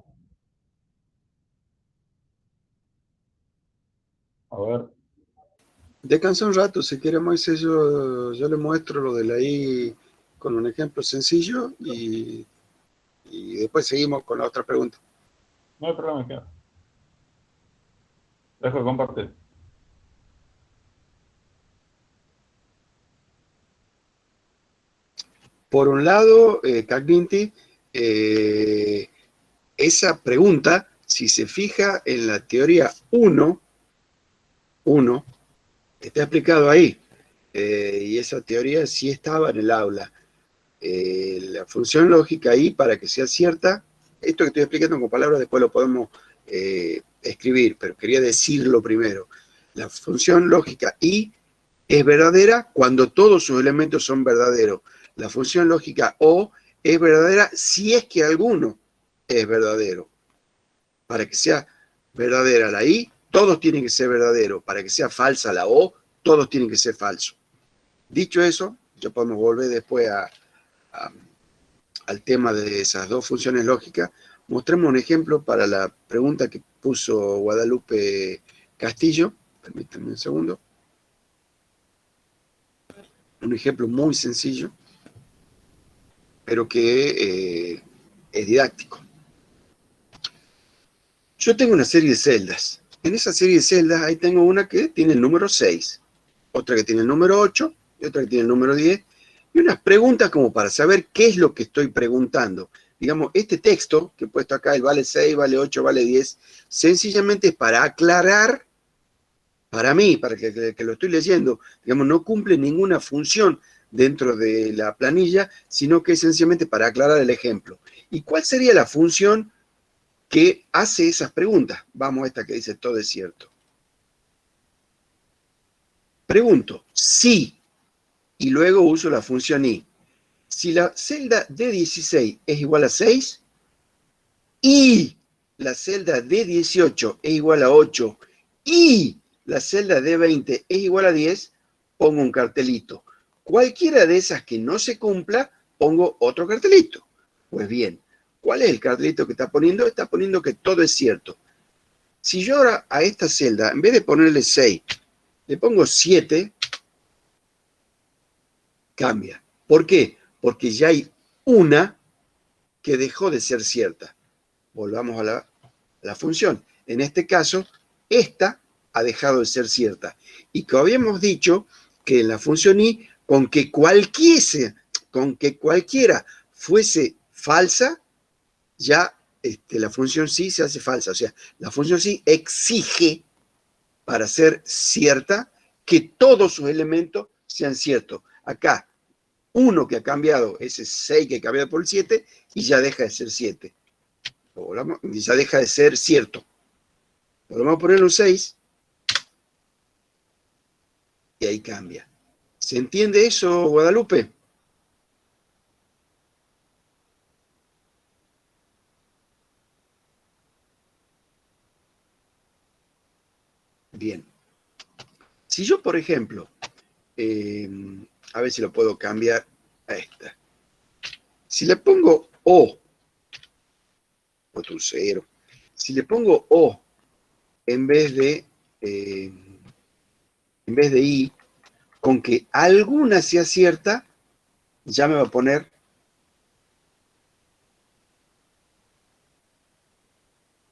S3: A ver.
S1: Descansa un rato, si quiere Moisés, yo le muestro lo de la I con un ejemplo sencillo y después seguimos con la otra pregunta.
S3: No hay problema, ¿qué? Dejo de compartir.
S1: Por un lado, Cagninti, esa pregunta, si se fija en la teoría 1, está explicado ahí. Y esa teoría sí estaba en el aula. La función lógica ahí, para que sea cierta, esto que estoy explicando con palabras después lo podemos escribir, pero quería decirlo primero. La función lógica I es verdadera cuando todos sus elementos son verdaderos. La función lógica O es verdadera si es que alguno es verdadero. Para que sea verdadera la I, todos tienen que ser verdaderos. Para que sea falsa la O, todos tienen que ser falsos. Dicho eso, ya podemos volver después al tema de esas dos funciones lógicas. Mostremos un ejemplo para la pregunta que puso Guadalupe Castillo. Permítanme un segundo. Un ejemplo muy sencillo, pero que es didáctico. Yo tengo una serie de celdas. En esa serie de celdas, ahí tengo una que tiene el número 6, otra que tiene el número 8 y otra que tiene el número 10, y unas preguntas como para saber qué es lo que estoy preguntando. Digamos, este texto que he puesto acá, el vale 6, vale 8, vale 10, sencillamente es para aclarar, para mí, para que lo estoy leyendo, digamos, no cumple ninguna función dentro de la planilla, sino que es sencillamente para aclarar el ejemplo. ¿Y cuál sería la función que hace esas preguntas? Vamos a esta que dice todo es cierto. Pregunto, si, y luego uso la función i. Si la celda D16 es igual a 6 y la celda D18 es igual a 8 y la celda D20 es igual a 10, pongo un cartelito. Cualquiera de esas que no se cumpla, pongo otro cartelito. Pues bien, ¿cuál es el cartelito que está poniendo? Está poniendo que todo es cierto. Si yo ahora a esta celda, en vez de ponerle 6, le pongo 7, cambia. ¿Por qué? Porque ya hay una que dejó de ser cierta. Volvamos a la función. En este caso, esta ha dejado de ser cierta. Y que habíamos dicho que en la función i, con que cualquiera fuese falsa, ya la función sí se hace falsa. O sea, la función sí exige, para ser cierta, que todos sus elementos sean ciertos. Acá, uno que ha cambiado, ese 6 que ha cambiado por el 7, y ya deja de ser 7. Y ya deja de ser cierto. Volvemos a ponerle un 6 y ahí cambia. ¿Se entiende eso, Guadalupe? Bien. Si yo, por ejemplo, a ver si lo puedo cambiar a esta. Si le pongo O, otro 0. Si le pongo O en vez de I, con que alguna sea cierta, ya me va a poner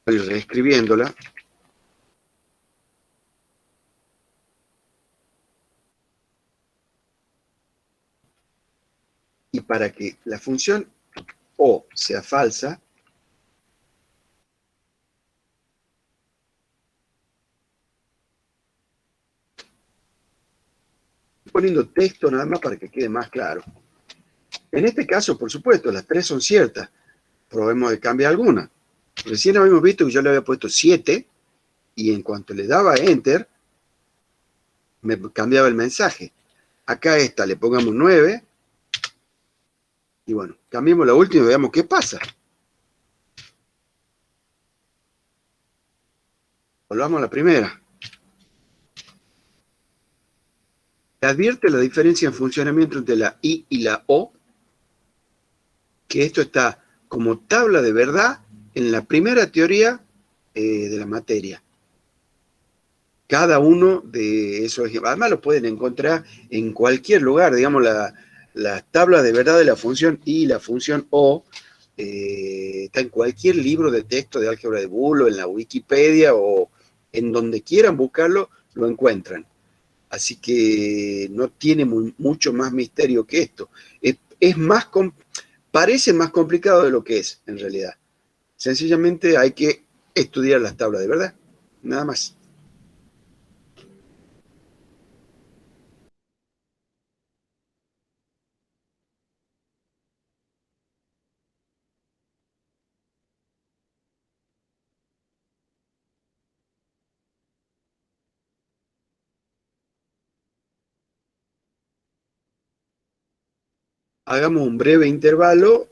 S1: reescribiéndola. Y para que la función O sea falsa, estoy poniendo texto nada más para que quede más claro. En este caso, por supuesto, las tres son ciertas. Probemos de cambiar alguna. Recién habíamos visto que yo le había puesto 7 y en cuanto le daba Enter, me cambiaba el mensaje. Acá esta le pongamos 9 y bueno, cambiemos la última y veamos qué pasa. Volvamos a la primera. ¿Advierte la diferencia en funcionamiento entre la I y la O? Que esto está como tabla de verdad en la primera teoría de la materia. Cada uno de esos, además lo pueden encontrar en cualquier lugar, digamos, la tabla de verdad de la función I y la función O, está en cualquier libro de texto de álgebra de Boole, o en la Wikipedia, o en donde quieran buscarlo, lo encuentran. Así que no tiene mucho más misterio que esto. Es más, parece más complicado de lo que es, en realidad. Sencillamente hay que estudiar las tablas de verdad, nada más. Hagamos un breve intervalo,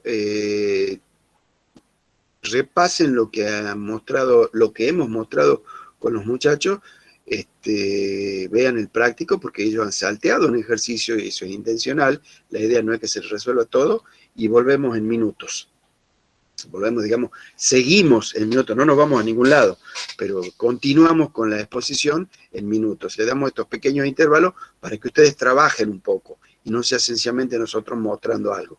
S1: repasen lo que han mostrado, lo que hemos mostrado con los muchachos, vean el práctico porque ellos han salteado un ejercicio y eso es intencional. La idea no es que se resuelva todo y volvemos en minutos. Volvemos, digamos, seguimos en minutos, no nos vamos a ningún lado, pero continuamos con la exposición en minutos. Le damos estos pequeños intervalos para que ustedes trabajen un poco y no sea sencillamente nosotros mostrando algo.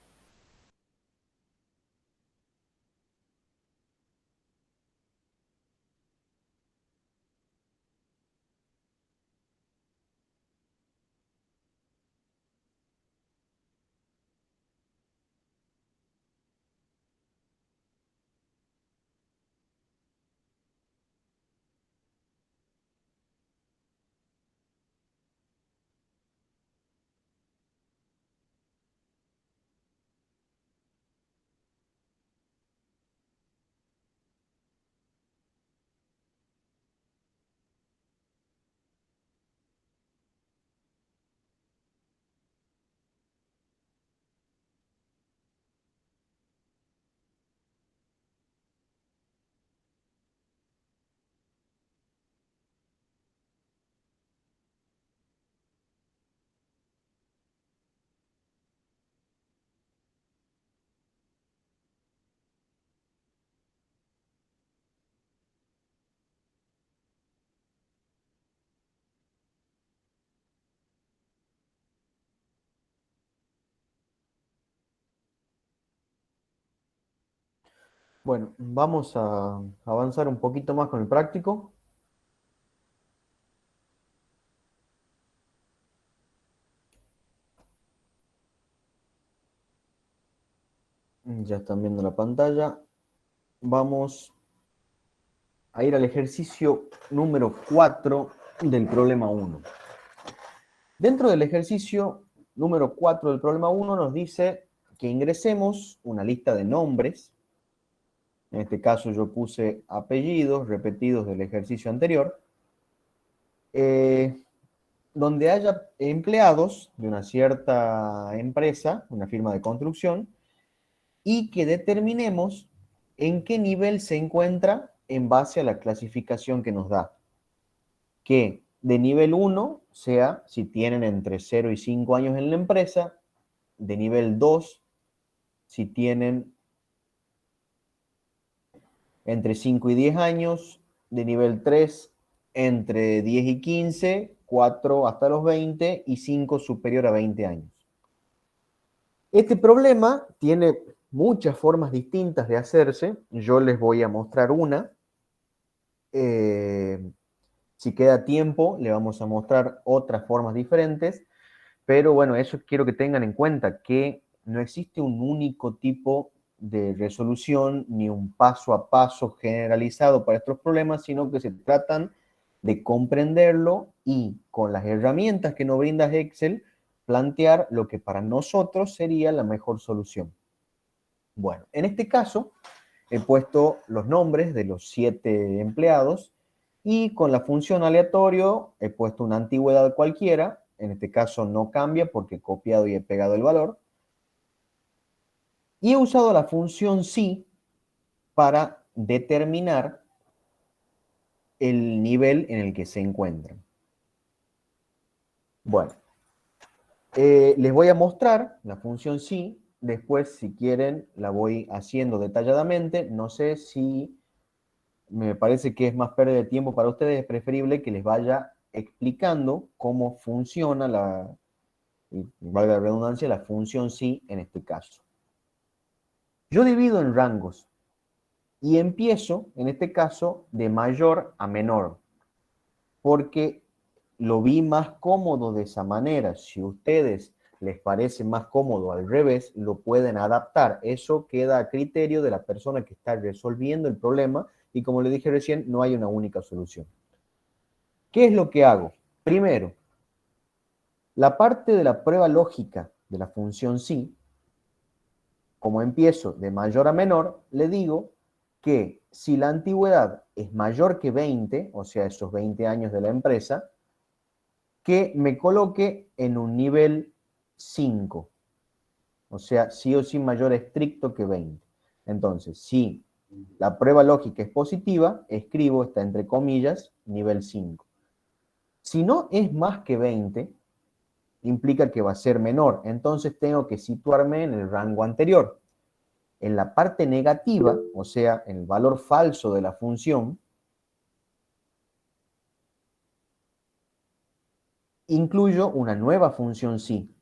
S2: Bueno, vamos a avanzar un poquito más con el práctico. Ya están viendo la pantalla. Vamos a ir al ejercicio número 4 del problema 1. Dentro del ejercicio número 4 del problema 1 nos dice que ingresemos una lista de nombres. En este caso yo puse apellidos repetidos del ejercicio anterior, donde haya empleados de una cierta empresa, una firma de construcción, y que determinemos en qué nivel se encuentra en base a la clasificación que nos da. Que de nivel 1 sea si tienen entre 0 y 5 años en la empresa, de nivel 2 si tienen entre 5 y 10 años, de nivel 3 entre 10 y 15, 4 hasta los 20 y 5 superior a 20 años. Este problema tiene muchas formas distintas de hacerse. Yo les voy a mostrar una. Si queda tiempo, le vamos a mostrar otras formas diferentes. Pero bueno, eso quiero que tengan en cuenta, que no existe un único tipo de resolución ni un paso a paso generalizado para estos problemas, sino que se tratan de comprenderlo y con las herramientas que nos brinda Excel, plantear lo que para nosotros sería la mejor solución. Bueno, en este caso he puesto los nombres de los 7 empleados y con la función aleatorio he puesto una antigüedad cualquiera. En este caso no cambia porque he copiado y he pegado el valor. Y he usado la función sí para determinar el nivel en el que se encuentran. Bueno, les voy a mostrar la función sí. Después, si quieren, la voy haciendo detalladamente. No sé si me parece que es más pérdida de tiempo para ustedes. Es preferible que les vaya explicando cómo funciona valga la redundancia, la función sí en este caso. Yo divido en rangos y empiezo, en este caso, de mayor a menor, porque lo vi más cómodo de esa manera. Si a ustedes les parece más cómodo al revés, lo pueden adaptar. Eso queda a criterio de la persona que está resolviendo el problema y como le dije recién, no hay una única solución. ¿Qué es lo que hago? Primero, la parte de la prueba lógica de la función sí, como empiezo de mayor a menor, le digo que si la antigüedad es mayor que 20, o sea, esos 20 años de la empresa, que me coloque en un nivel 5, o sea, sí o sí mayor estricto que 20. Entonces, si la prueba lógica es positiva, escribo, está entre comillas, nivel 5. Si no es más que 20, implica que va a ser menor, entonces tengo que situarme en el rango anterior. En la parte negativa, o sea, en el valor falso de la función, incluyo una nueva función sí.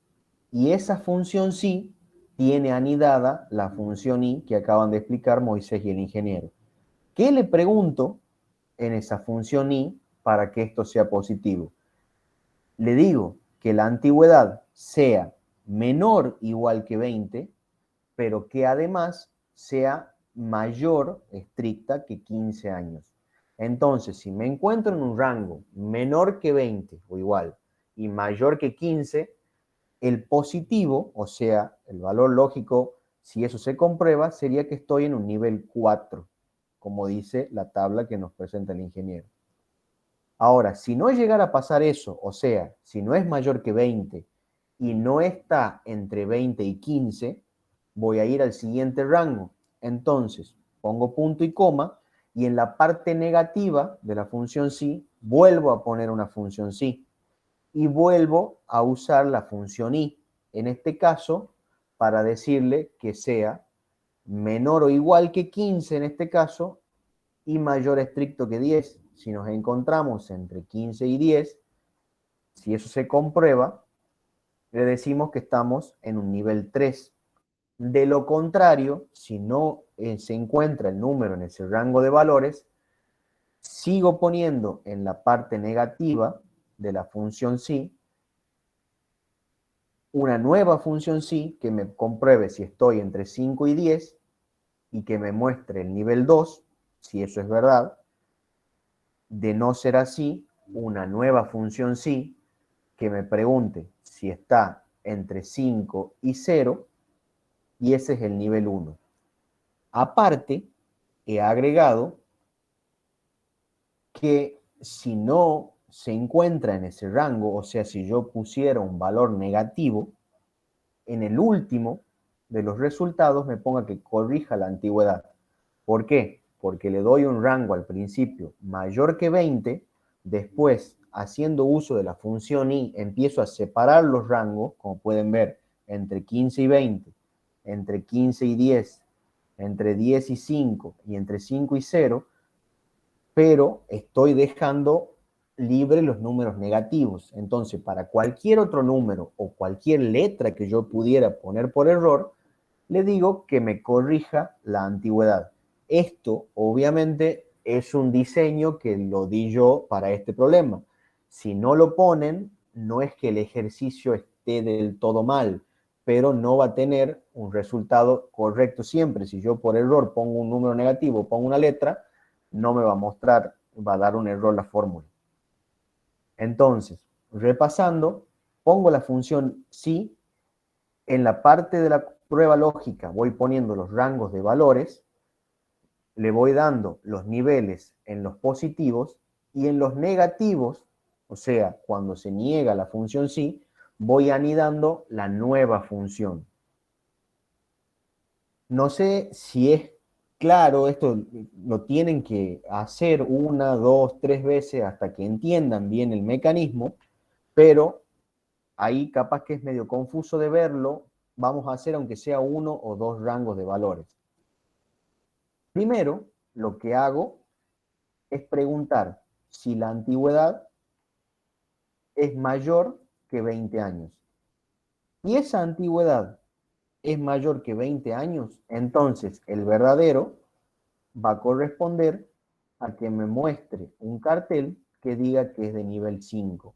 S2: Y esa función sí tiene anidada la función y que acaban de explicar Moisés y el ingeniero. ¿Qué le pregunto en esa función y para que esto sea positivo? Le digo que la antigüedad sea menor o igual que 20, pero que además sea mayor, estricta, que 15 años. Entonces, si me encuentro en un rango menor que 20 o igual y mayor que 15, el positivo, o sea, el valor lógico, si eso se comprueba, sería que estoy en un nivel 4, como dice la tabla que nos presenta el ingeniero. Ahora, si no llegara a pasar eso, o sea, si no es mayor que 20 y no está entre 20 y 15, voy a ir al siguiente rango. Entonces, pongo punto y coma y en la parte negativa de la función sí, vuelvo a poner una función sí y vuelvo a usar la función y, en este caso, para decirle que sea menor o igual que 15 en este caso y mayor estricto que 10. Si nos encontramos entre 15 y 10, si eso se comprueba, le decimos que estamos en un nivel 3. De lo contrario, si no se encuentra el número en ese rango de valores, sigo poniendo en la parte negativa de la función sí una nueva función sí que me compruebe si estoy entre 5 y 10 y que me muestre el nivel 2, si eso es verdad. De no ser así, una nueva función sí que me pregunte si está entre 5 y 0, y ese es el nivel 1. Aparte, he agregado que si no se encuentra en ese rango, o sea, si yo pusiera un valor negativo, en el último de los resultados me ponga que corrija la antigüedad. ¿Por qué? Porque le doy un rango al principio mayor que 20, después, haciendo uso de la función i, empiezo a separar los rangos, como pueden ver, entre 15 y 20, entre 15 y 10, entre 10 y 5 y entre 5 y 0, pero estoy dejando libre los números negativos. Entonces, para cualquier otro número o cualquier letra que yo pudiera poner por error, le digo que me corrija la antigüedad. Esto, obviamente, es un diseño que lo di yo para este problema. Si no lo ponen, no es que el ejercicio esté del todo mal, pero no va a tener un resultado correcto siempre. Si yo por error pongo un número negativo, pongo una letra, no me va a mostrar, va a dar un error la fórmula. Entonces, repasando, pongo la función sí, en la parte de la prueba lógica voy poniendo los rangos de valores, le voy dando los niveles en los positivos y en los negativos, o sea, cuando se niega la función sí, voy anidando la nueva función. No sé si es claro, esto lo tienen que hacer una, dos, tres veces hasta que entiendan bien el mecanismo, pero ahí capaz que es medio confuso de verlo, vamos a hacer aunque sea uno o dos rangos de valores. Primero, lo que hago es preguntar si la antigüedad es mayor que 20 años. Y esa antigüedad es mayor que 20 años, entonces el verdadero va a corresponder a que me muestre un cartel que diga que es de nivel 5.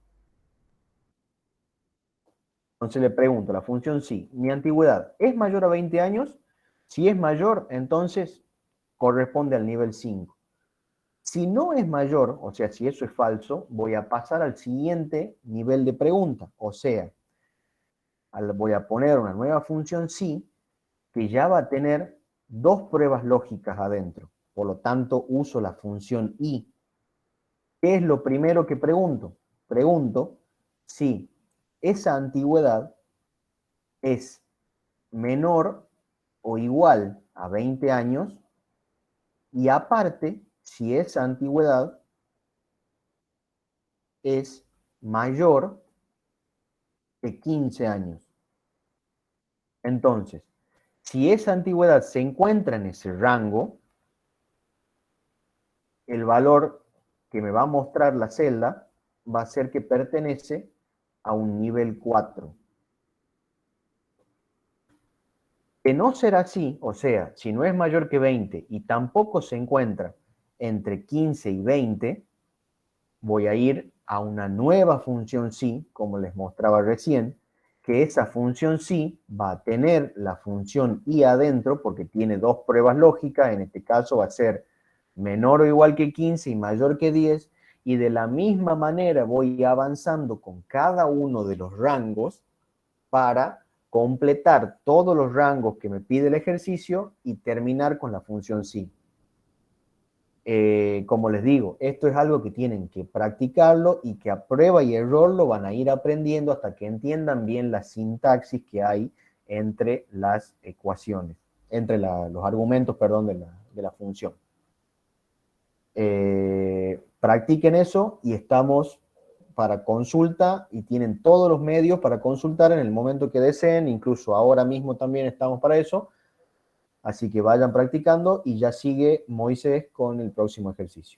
S2: Entonces le pregunto, la función sí, mi antigüedad es mayor a 20 años. Si es mayor, entonces corresponde al nivel 5. Si no es mayor, o sea, si eso es falso, voy a pasar al siguiente nivel de pregunta. O sea, voy a poner una nueva función sí, que ya va a tener dos pruebas lógicas adentro. Por lo tanto, uso la función i. ¿Qué es lo primero que pregunto? Pregunto si esa antigüedad es menor o igual a 20 años, y aparte, si esa antigüedad es mayor que 15 años. Entonces, si esa antigüedad se encuentra en ese rango, el valor que me va a mostrar la celda va a ser que pertenece a un nivel 4. De no ser así, o sea, si no es mayor que 20 y tampoco se encuentra entre 15 y 20, voy a ir a una nueva función sí, como les mostraba recién, que esa función sí va a tener la función i adentro porque tiene dos pruebas lógicas. En este caso va a ser menor o igual que 15 y mayor que 10, y de la misma manera voy avanzando con cada uno de los rangos para completar todos los rangos que me pide el ejercicio y terminar con la función sí. Como les digo, esto es algo que tienen que practicarlo y que a prueba y error lo van a ir aprendiendo hasta que entiendan bien la sintaxis que hay entre las ecuaciones, entre los argumentos, perdón, de la función. Practiquen eso y estamos para consulta y tienen todos los medios para consultar en el momento que deseen, incluso ahora mismo también estamos para eso. Así que vayan practicando y ya sigue Moisés con el próximo ejercicio.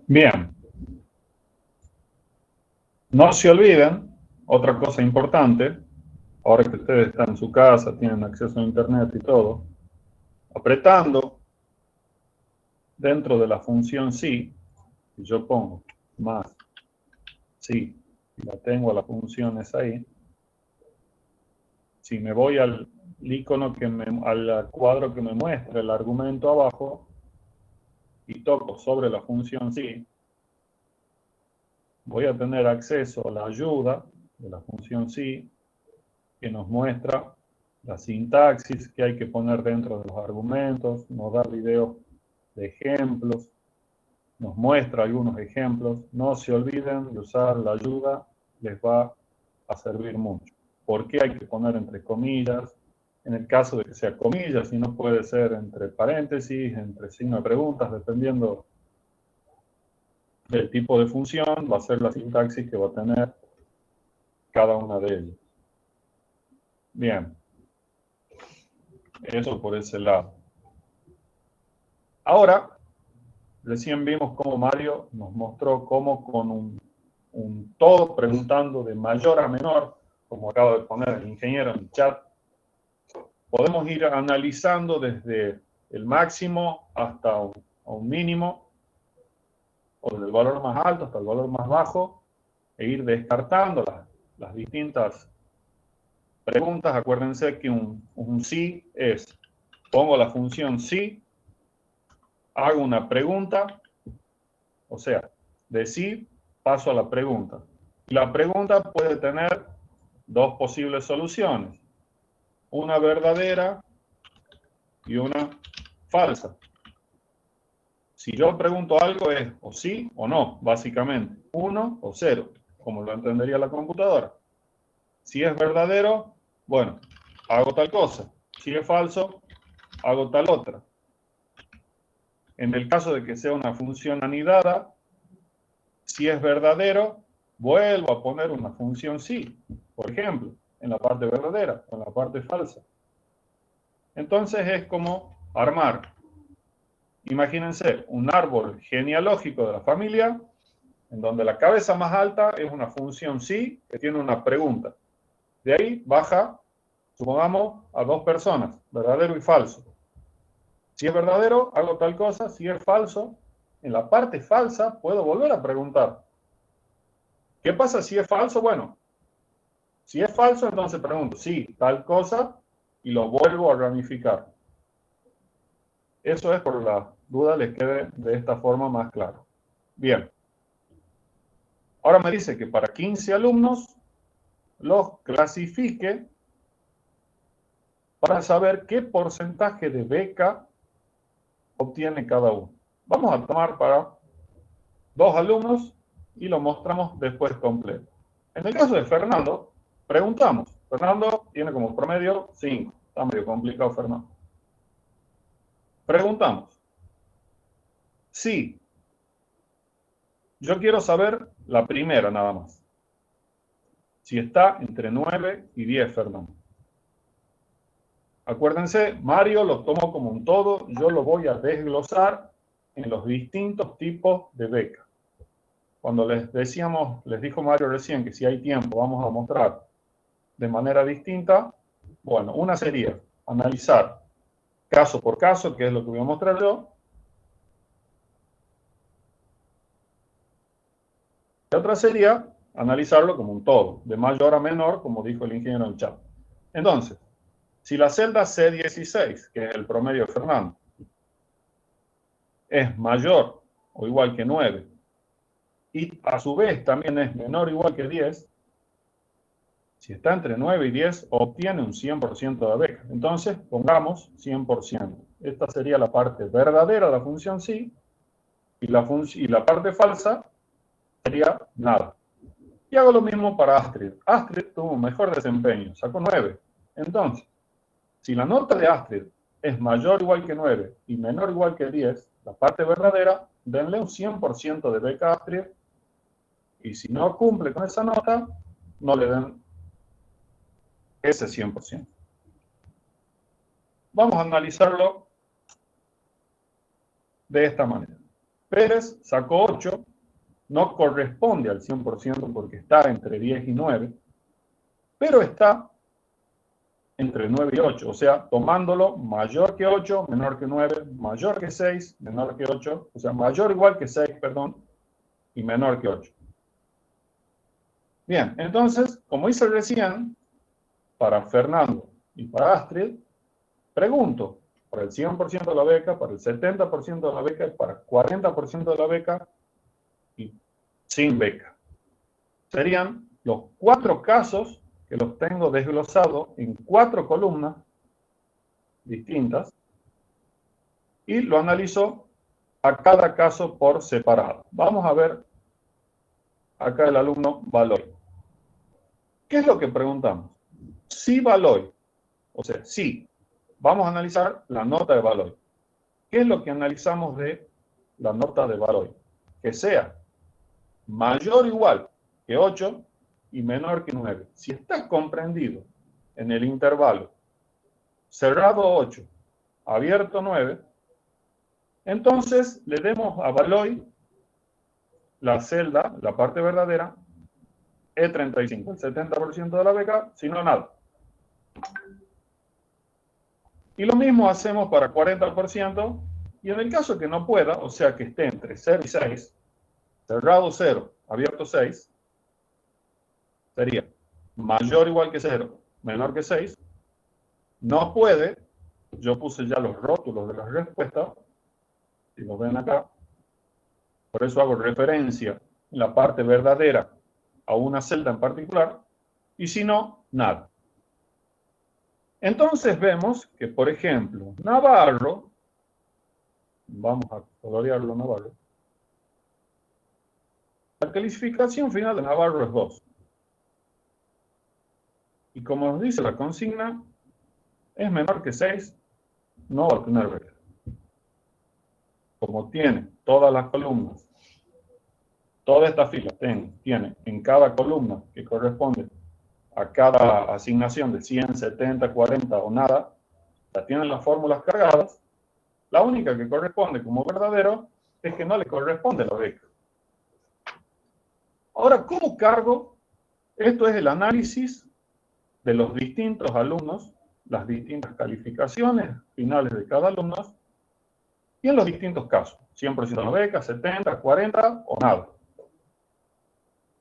S3: Bien. No se olviden, otra cosa importante, ahora que ustedes están en su casa, tienen acceso a internet y todo, apretando dentro de la función sí, y yo pongo más sí, la tengo a las funciones ahí. Si me voy al icono al cuadro que me muestra el argumento abajo y toco sobre la función sí, voy a tener acceso a la ayuda de la función sí, que nos muestra la sintaxis que hay que poner dentro de los argumentos, nos da videos de ejemplos, nos muestra algunos ejemplos. No se olviden de usar la ayuda, les va a servir mucho. ¿Por qué hay que poner entre comillas? En el caso de que sea comillas, si no puede ser entre paréntesis, entre signo de preguntas, dependiendo del tipo de función, va a ser la sintaxis que va a tener cada una de ellas. Bien, eso por ese lado. Ahora, recién vimos cómo Mario nos mostró cómo con un todo preguntando de mayor a menor, como acaba de poner el ingeniero en el chat, podemos ir analizando desde el máximo hasta un mínimo, o desde el valor más alto hasta el valor más bajo, e ir descartando las distintas preguntas. Acuérdense que un sí es, pongo la función sí, hago una pregunta, o sea, de sí paso a la pregunta. Y la pregunta puede tener dos posibles soluciones, una verdadera y una falsa. Si yo pregunto algo es o sí o no, básicamente, 1 o 0, como lo entendería la computadora. Si es verdadero, bueno, hago tal cosa. Si es falso, hago tal otra. En el caso de que sea una función anidada, si es verdadero, vuelvo a poner una función sí, por ejemplo, en la parte verdadera o en la parte falsa. Entonces es como armar, imagínense, un árbol genealógico de la familia, en donde la cabeza más alta es una función sí, que tiene una pregunta. De ahí baja, supongamos, a dos personas, verdadero y falso. Si es verdadero, hago tal cosa. Si es falso, en la parte falsa puedo volver a preguntar. ¿Qué pasa si es falso? Bueno, si es falso, entonces pregunto, sí, tal cosa, y lo vuelvo a ramificar. Eso es por la duda, les quede de esta forma más claro. Bien. Ahora me dice que para 15 alumnos los clasifique para saber qué porcentaje de beca obtiene cada uno. Vamos a tomar para 2 alumnos y lo mostramos después completo. En el caso de Fernando, preguntamos. Fernando tiene como promedio 5. Está medio complicado, Fernando. Preguntamos. Sí. Yo quiero saber la primera nada más. Si está entre 9 y 10, Fernando. Acuérdense, Mario lo tomó como un todo. Yo lo voy a desglosar en los distintos tipos de beca. Cuando les dijo Mario recién que si hay tiempo vamos a mostrar de manera distinta, bueno, una sería analizar caso por caso, que es lo que voy a mostrar yo. Y otra sería analizarlo como un todo, de mayor a menor, como dijo el ingeniero en el chat. Entonces, si la celda C16, que es el promedio de Fernando, es mayor o igual que 9, y a su vez también es menor o igual que 10, si está entre 9 y 10, obtiene un 100% de beca. Entonces, pongamos 100%. Esta sería la parte verdadera de la función sí, y la parte falsa sería nada. Y hago lo mismo para Astrid. Astrid tuvo un mejor desempeño, sacó 9. Entonces, si la nota de Astrid es mayor o igual que 9 y menor o igual que 10, la parte verdadera, denle un 100% de beca a Astrid, y si no cumple con esa nota, no le den ese 100%. Vamos a analizarlo de esta manera. Pérez sacó 8, no corresponde al 100% porque está entre 10 y 9, pero está entre 9 y 8, o sea, tomándolo mayor que 8, menor que 9, mayor que 6, menor que 8, o sea, mayor o igual que 6, perdón, y menor que 8. Bien, entonces, como hice recién, para Fernando y para Astrid, pregunto para el 100% de la beca, para el 70% de la beca, para el 40% de la beca y sin beca. Serían los 4 casos que los tengo desglosados en 4 columnas distintas y lo analizo a cada caso por separado. Vamos a ver acá el alumno Baloy. ¿Qué es lo que preguntamos? Si Baloy, o sea, si vamos a analizar la nota de Baloy. ¿Qué es lo que analizamos de la nota de Baloy? Que sea mayor o igual que 8 y menor que 9. Si está comprendido en el intervalo cerrado 8, abierto 9, entonces le demos a Baloy la celda, la parte verdadera, E35, el 70% de la beca, si no nada. Y lo mismo hacemos para 40%, y en el caso que no pueda, o sea que esté entre 0 y 6, cerrado 0, abierto 6, sería mayor o igual que 0, menor que 6, no puede, yo puse ya los rótulos de las respuestas, si lo ven acá, por eso hago referencia en la parte verdadera a una celda en particular, y si no, nada. Entonces vemos que, por ejemplo, Navarro, vamos a colorearlo Navarro, la calificación final de Navarro es 2. Y como nos dice la consigna, es menor que 6, no va a tener beca. Como tiene todas las columnas, toda esta fila tiene en cada columna que corresponde a cada asignación de 100, 70, 40 o nada, ya tienen las fórmulas cargadas, la única que corresponde como verdadero es que no le corresponde la beca. Ahora, ¿cómo cargo? Esto es el análisis de los distintos alumnos, las distintas calificaciones finales de cada alumno, y en los distintos casos, 100% la beca, 70, 40 o nada.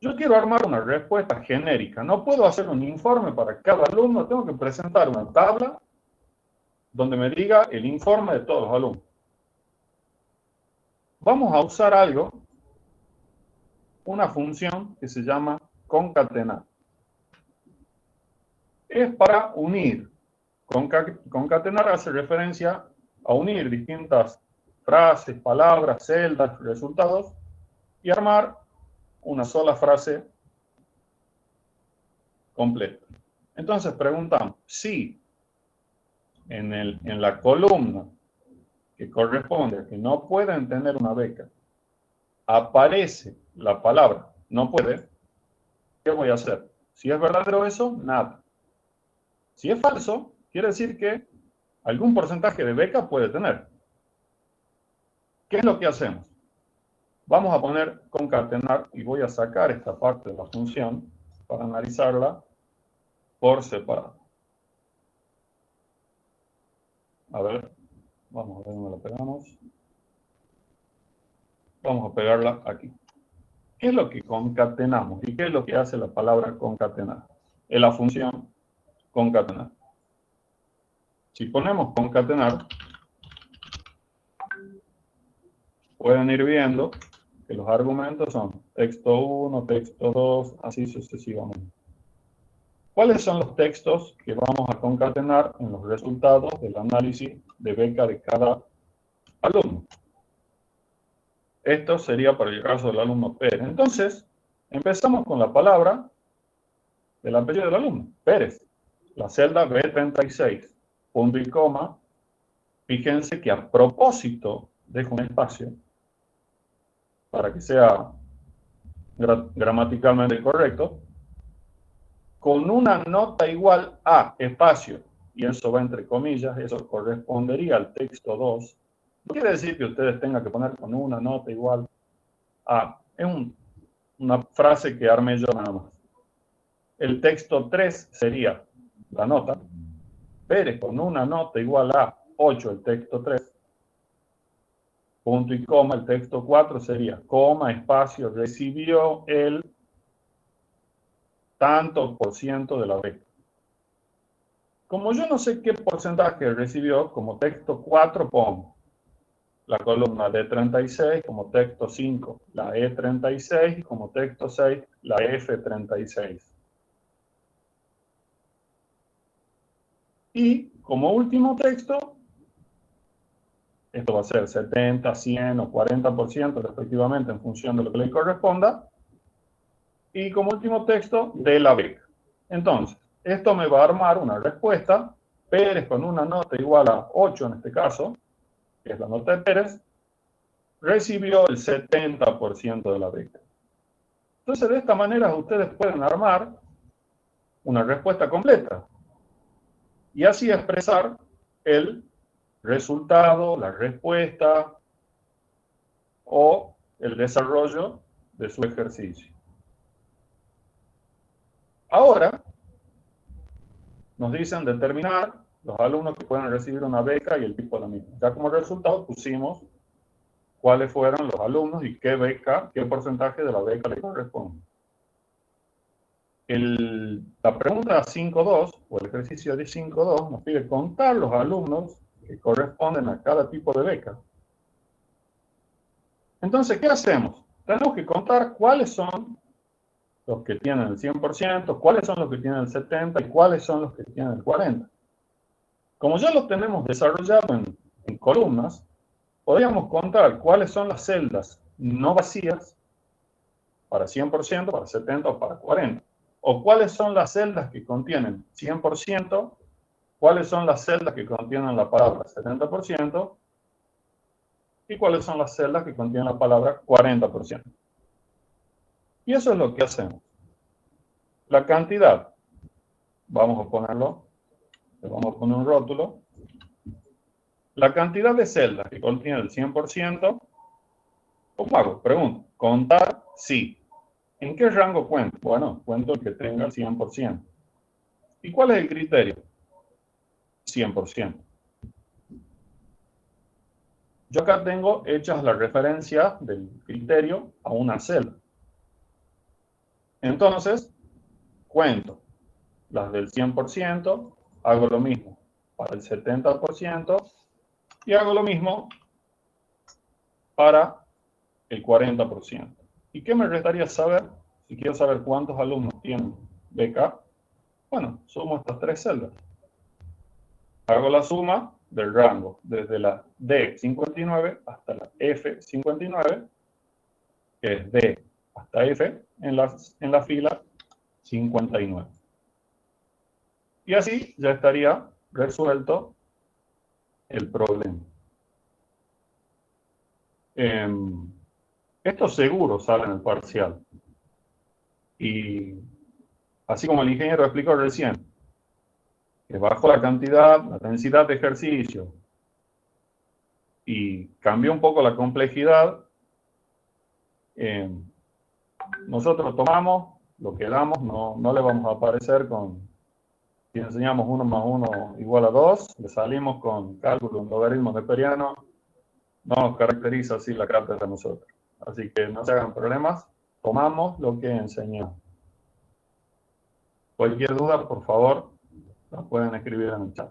S3: Yo quiero armar una respuesta genérica, no puedo hacer un informe para cada alumno, tengo que presentar una tabla donde me diga el informe de todos los alumnos. Vamos a usar algo, una función que se llama concatenar. Es para unir. Concatenar hace referencia a unir distintas frases, palabras, celdas, resultados y armar una sola frase completa. Entonces preguntamos si en la columna que corresponde a que no pueden tener una beca aparece la palabra no puede, ¿qué voy a hacer? Si es verdadero eso, nada. Si es falso, quiere decir que algún porcentaje de beca puede tener. ¿Qué es lo que hacemos? Vamos a poner concatenar y voy a sacar esta parte de la función para analizarla por separado. A ver, vamos a ver dónde la pegamos. Vamos a pegarla aquí. ¿Qué es lo que concatenamos? ¿Y qué es lo que hace la palabra concatenar? Es la función concatenar. Si ponemos concatenar, pueden ir viendo que los argumentos son texto 1, texto 2, así sucesivamente. ¿Cuáles son los textos que vamos a concatenar en los resultados del análisis de beca de cada alumno? Esto sería para el caso del alumno Pérez. Entonces, empezamos con la palabra del apellido del alumno, Pérez. La celda B36, punto y coma. Fíjense que a propósito dejo un espacio para que sea gramaticalmente correcto, con una nota igual a espacio, y eso va entre comillas, eso correspondería al texto 2, No quiere decir que ustedes tengan que poner con una nota igual a... Es una frase que armé yo nada más. El texto 3 sería la nota. Pérez con una nota igual a 8, el texto 3. Punto y coma, el texto 4 sería coma, espacio, recibió el tanto por ciento de la beca. Como yo no sé qué porcentaje recibió, como texto 4 pongo la columna D36, como texto 5 la E36, y como texto 6 la F36. Y como último texto, esto va a ser 70, 100 o 40% respectivamente en función de lo que le corresponda. Y como último texto, de la beca. Entonces, esto me va a armar una respuesta. Pérez con una nota igual a 8 en este caso, que es la nota de Pérez, recibió el 70% de la beca. Entonces, de esta manera ustedes pueden armar una respuesta completa y así expresar el resultado, la respuesta o el desarrollo de su ejercicio. Ahora, nos dicen determinar los alumnos que pueden recibir una beca y el tipo de la misma. Ya como resultado pusimos cuáles fueron los alumnos y qué beca, qué porcentaje de la beca le corresponde. La pregunta 5.2 o el ejercicio de 5.2 nos pide contar los alumnos que corresponden a cada tipo de beca. Entonces, ¿qué hacemos? Tenemos que contar cuáles son los que tienen el 100%, cuáles son los que tienen el 70% y cuáles son los que tienen el 40%. Como ya lo tenemos desarrollado en columnas, podríamos contar cuáles son las celdas no vacías para 100%, para 70% o para 40%. O cuáles son las celdas que contienen 100%, cuáles son las celdas que contienen la palabra 70% y cuáles son las celdas que contienen la palabra 40%. Y eso es lo que hacemos. La cantidad, vamos a ponerlo, le vamos a poner un rótulo. La cantidad de celdas que contiene el 100%, ¿cómo hago? Pregunto, ¿contar? Sí. ¿En qué rango cuento? Bueno, cuento el que tenga el 100%. ¿Y cuál es el criterio? 100%. Yo acá tengo hechas la referencia del criterio a una celda. Entonces, cuento las del 100%, hago lo mismo para el 70% y hago lo mismo para el 40%. ¿Y qué me restaría saber? Si quiero saber cuántos alumnos tienen beca, bueno, sumo estas tres celdas. Hago la suma del rango desde la D59 hasta la F59, que es D hasta F en la fila 59. Y así ya estaría resuelto el problema. Esto seguro sale en el parcial. Y así como el ingeniero explicó recién, que bajó la cantidad, la densidad de ejercicio y cambió un poco la complejidad, nosotros tomamos lo que damos, no le vamos a aparecer con, si enseñamos 1 más 1 igual a 2, le salimos con cálculo, un logaritmo neperiano, no nos caracteriza así la cátedra de nosotros. Así que no se hagan problemas, tomamos lo que enseñamos. Cualquier duda, por favor, la pueden escribir en el chat.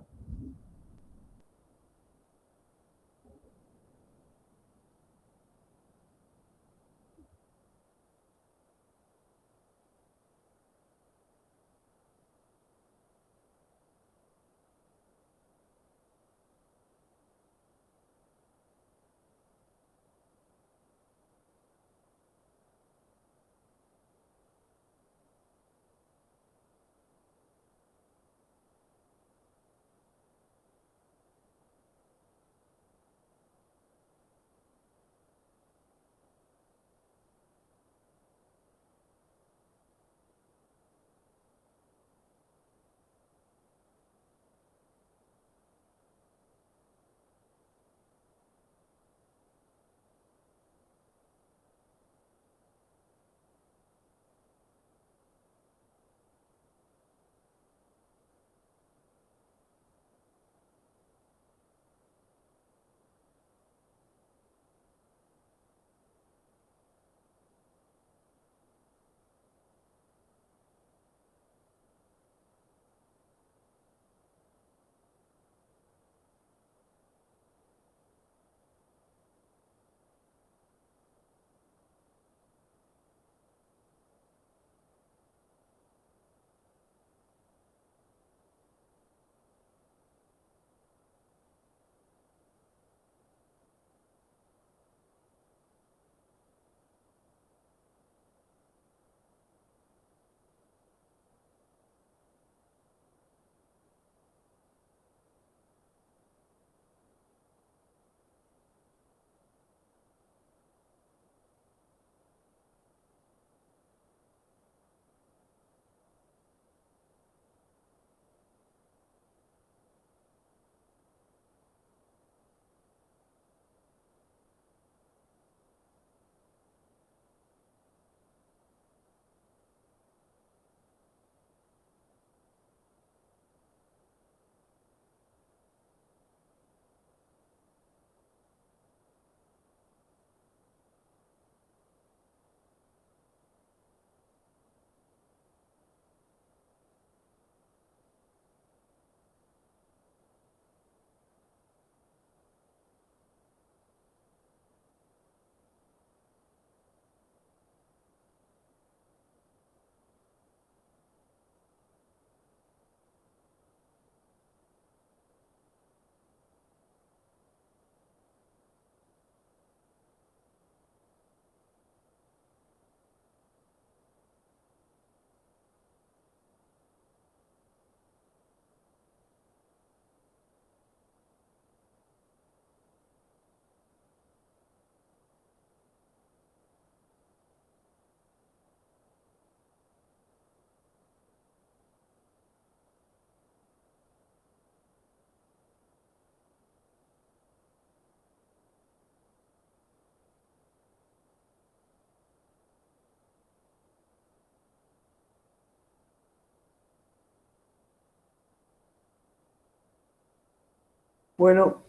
S2: Bueno,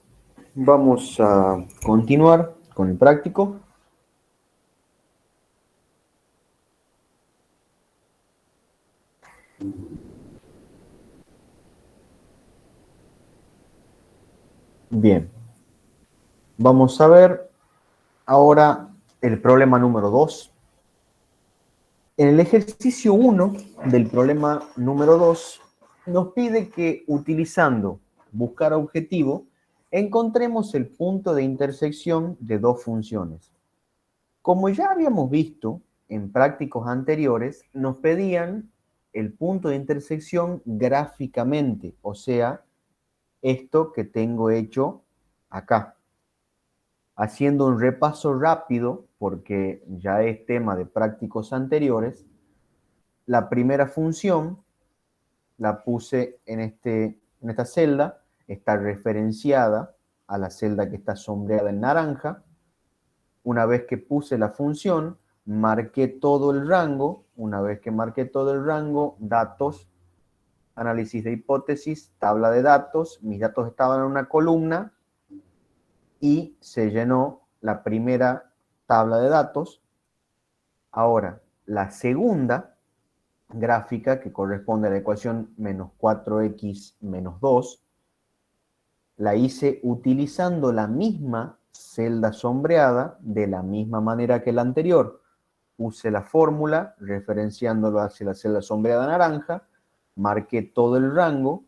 S2: vamos a continuar con el práctico. Bien, vamos a ver ahora el problema número 2. En el ejercicio 1 del problema número 2 nos pide que utilizando buscar objetivo encontremos el punto de intersección de dos funciones. Como ya habíamos visto en prácticos anteriores, nos pedían el punto de intersección gráficamente, o sea, esto que tengo hecho acá. Haciendo un repaso rápido, porque ya es tema de prácticos anteriores, la primera función la puse en esta celda, está referenciada a la celda que está sombreada en naranja. Una vez que puse la función, marqué todo el rango. Una vez que marqué todo el rango, datos, análisis de hipótesis, tabla de datos. Mis datos estaban en una columna y se llenó la primera tabla de datos. Ahora, la segunda gráfica, que corresponde a la ecuación menos 4x menos 2, la hice utilizando la misma celda sombreada de la misma manera que la anterior. Puse la fórmula referenciándolo hacia la celda sombreada naranja, marqué todo el rango,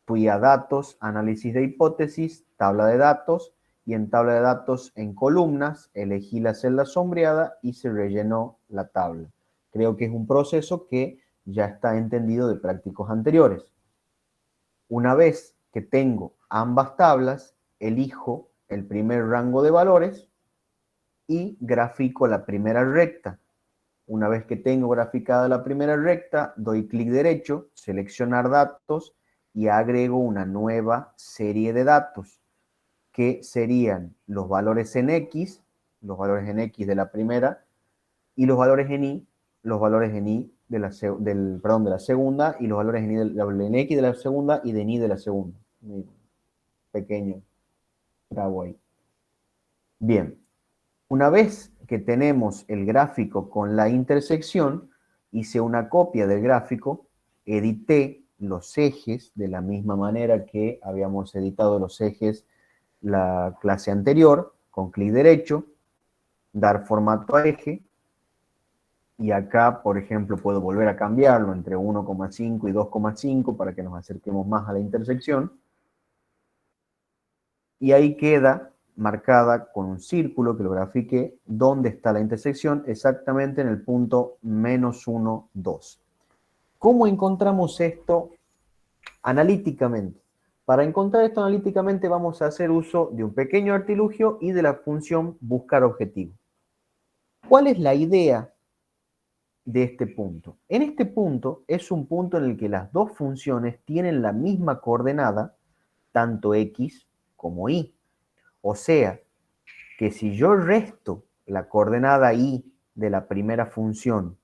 S2: fui a datos, análisis de hipótesis, tabla de datos, y en tabla de datos en columnas elegí la celda sombreada y se rellenó la tabla. Creo que es un proceso que ya está entendido de prácticos anteriores. Una vez que tengo ambas tablas, elijo el primer rango de valores y grafico la primera recta. Una vez que tengo graficada la primera recta, doy clic derecho, seleccionar datos y agrego una nueva serie de datos, que serían los valores en X, los valores en X de la primera, y los valores en Y, los valores en Y de la segunda, y los valores en X de la segunda y de Y de la segunda. Un pequeño trago ahí. Bien, una vez que tenemos el gráfico con la intersección, hice una copia del gráfico, edité los ejes de la misma manera que habíamos editado los ejes la clase anterior, con clic derecho, dar formato a eje, y acá, por ejemplo, puedo volver a cambiarlo entre 1,5 y 2,5 para que nos acerquemos más a la intersección. Y ahí queda marcada con un círculo que lo grafiqué, dónde está la intersección, exactamente en el punto menos 1, 2. ¿Cómo encontramos esto analíticamente? Para encontrar esto analíticamente vamos a hacer uso de un pequeño artilugio y de la función buscar objetivo. ¿Cuál es la idea de este punto? En este punto es un punto en el que las dos funciones tienen la misma coordenada, tanto x como y. O sea, que si yo resto la coordenada y de la primera función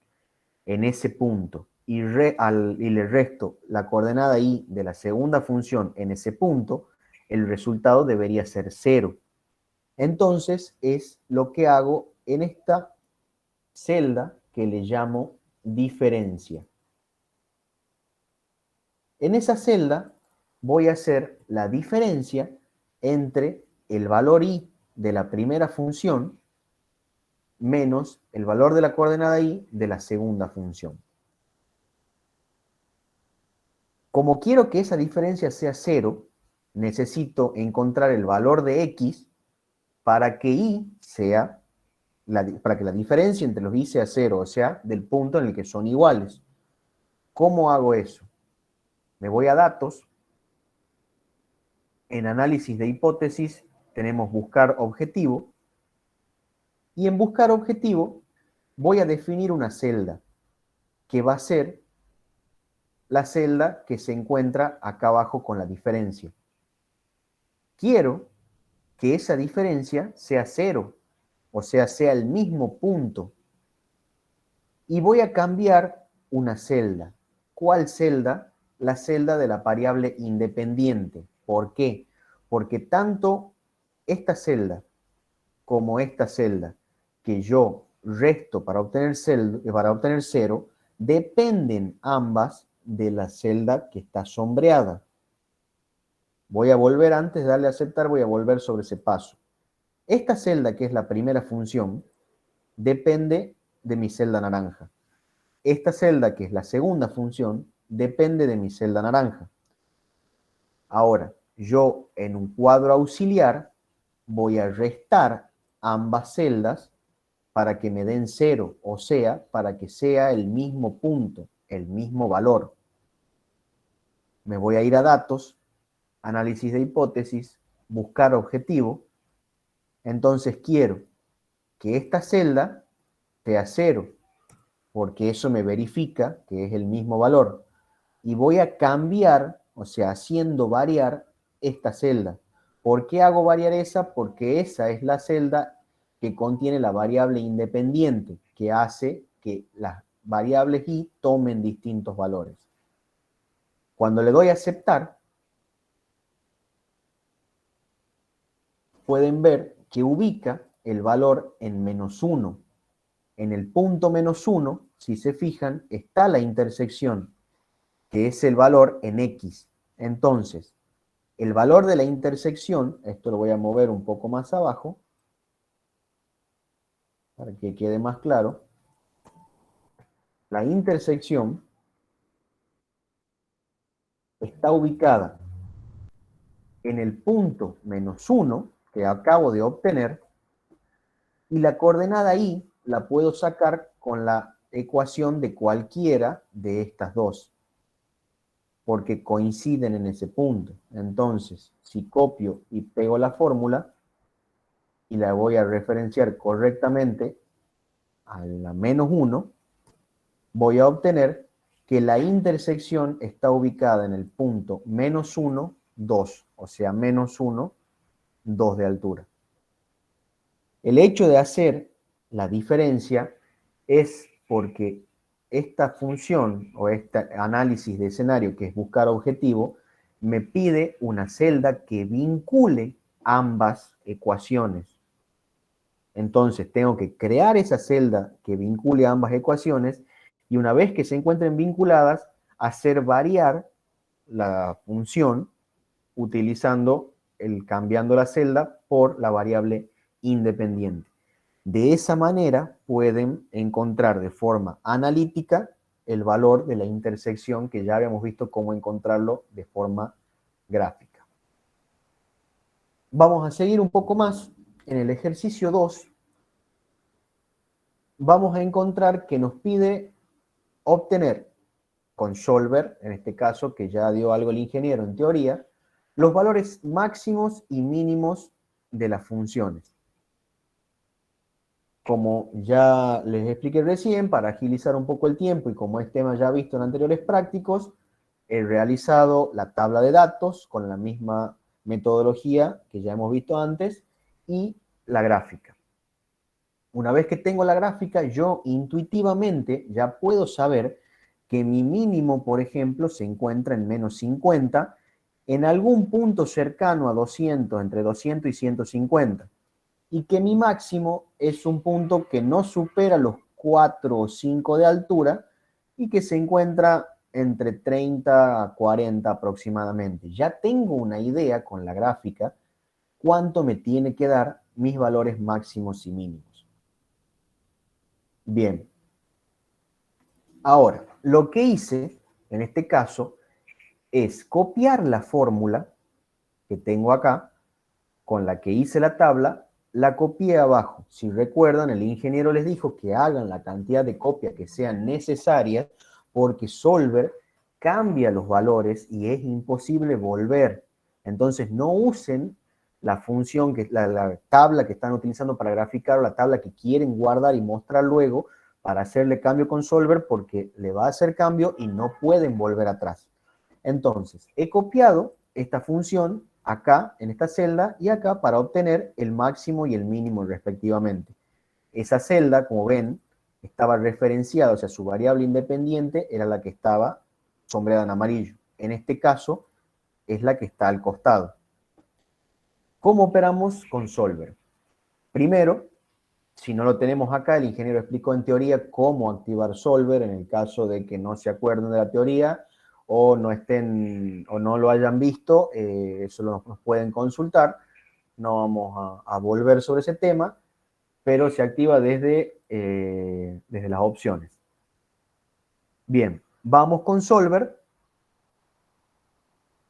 S2: en ese punto y le resto la coordenada y de la segunda función en ese punto, el resultado debería ser 0. Entonces es lo que hago en esta celda que le llamo diferencia. En esa celda voy a hacer la diferencia entre el valor y de la primera función menos el valor de la coordenada y de la segunda función. Como quiero que esa diferencia sea 0, necesito encontrar el valor de x para que y sea, para que la diferencia entre los y sea 0, o sea, del punto en el que son iguales. ¿Cómo hago eso? Me voy a datos. En análisis de hipótesis tenemos buscar objetivo. Y en buscar objetivo voy a definir una celda que va a ser la celda que se encuentra acá abajo con la diferencia. Quiero que esa diferencia sea 0, o sea el mismo punto. Y voy a cambiar una celda. ¿Cuál celda? La celda de la variable independiente. ¿Por qué? porque tanto esta celda como esta celda que yo resto para obtener 0, dependen ambas de la celda que está sombreada. Voy a volver, antes de darle a aceptar, voy a volver sobre ese paso. Esta celda, que es la primera función, depende de mi celda naranja. Esta celda, que es la segunda función, depende de mi celda naranja. Ahora, yo en un cuadro auxiliar voy a restar ambas celdas para que me den 0, o sea, para que sea el mismo punto, el mismo valor. Me voy a ir a datos, análisis de hipótesis, buscar objetivo. Entonces quiero que esta celda sea 0, porque eso me verifica que es el mismo valor. Y voy a cambiar, o sea, haciendo variar esta celda. ¿Por qué hago variar esa? Porque esa es la celda que contiene la variable independiente, que hace que las variables y tomen distintos valores. Cuando le doy a aceptar, pueden ver que ubica el valor en -1. En el punto -1, si se fijan, está la intersección, que es el valor en X. Entonces, el valor de la intersección, esto lo voy a mover un poco más abajo, para que quede más claro. La intersección está ubicada en el punto -1 que acabo de obtener, y la coordenada y la puedo sacar con la ecuación de cualquiera de estas dos, porque coinciden en ese punto. Entonces, si copio y pego la fórmula y la voy a referenciar correctamente a la -1, voy a obtener que la intersección está ubicada en el punto -1, 2, o sea, -1, 2 de altura. El hecho de hacer la diferencia es porque esta función o este análisis de escenario, que es buscar objetivo, me pide una celda que vincule ambas ecuaciones. Entonces tengo que crear esa celda que vincule ambas ecuaciones, y una vez que se encuentren vinculadas, hacer variar la función cambiando la celda por la variable independiente. De esa manera pueden encontrar de forma analítica el valor de la intersección, que ya habíamos visto cómo encontrarlo de forma gráfica. Vamos a seguir un poco más. En el ejercicio 2 vamos a encontrar que nos pide obtener con Solver, en este caso que ya dio algo el ingeniero en teoría, los valores máximos y mínimos de las funciones. Como ya les expliqué recién, para agilizar un poco el tiempo y como es tema ya visto en anteriores prácticos, he realizado la tabla de datos con la misma metodología que ya hemos visto antes y la gráfica. Una vez que tengo la gráfica, yo intuitivamente ya puedo saber que mi mínimo, por ejemplo, se encuentra en -50, en algún punto cercano a 200, entre 200 y 150. Y que mi máximo es un punto que no supera los 4 o 5 de altura y que se encuentra entre 30 a 40 aproximadamente. Ya tengo una idea con la gráfica cuánto me tiene que dar mis valores máximos y mínimos. Bien. Ahora, lo que hice en este caso es copiar la fórmula que tengo acá, con la que hice la tabla, la copié abajo. Si recuerdan, el ingeniero les dijo que hagan la cantidad de copias que sean necesarias, porque Solver cambia los valores y es imposible volver. Entonces no usen la función, la tabla que están utilizando para graficar, o la tabla que quieren guardar y mostrar luego para hacerle cambio con Solver, porque le va a hacer cambio y no pueden volver atrás. Entonces, he copiado esta función acá, en esta celda, y acá para obtener el máximo y el mínimo respectivamente. Esa celda, como ven, estaba referenciada, o sea, su variable independiente era la que estaba sombreada en amarillo. En este caso, es la que está al costado. ¿Cómo operamos con Solver? Primero, si no lo tenemos acá, el ingeniero explicó en teoría cómo activar Solver en el caso de que no se acuerden de la teoría o no estén o no lo hayan visto, eso nos pueden consultar. No vamos a volver sobre ese tema, pero se activa desde las opciones. Bien, vamos con Solver,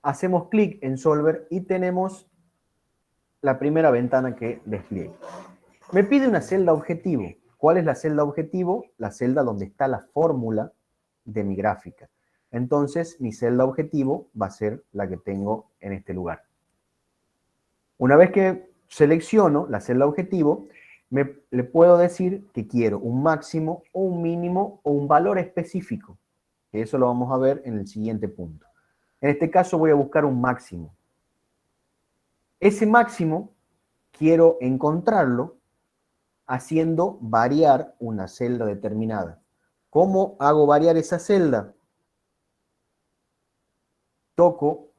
S2: hacemos clic en Solver y tenemos la primera ventana que despliega. Me pide una celda objetivo. ¿Cuál es la celda objetivo? La celda donde está la fórmula de mi gráfica. Entonces, mi celda objetivo va a ser la que tengo en este lugar. Una vez que selecciono la celda objetivo, le puedo decir que quiero un máximo o un mínimo o un valor específico. Eso lo vamos a ver en el siguiente punto. En este caso voy a buscar un máximo. Ese máximo quiero encontrarlo haciendo variar una celda determinada. ¿Cómo hago variar esa celda? Toco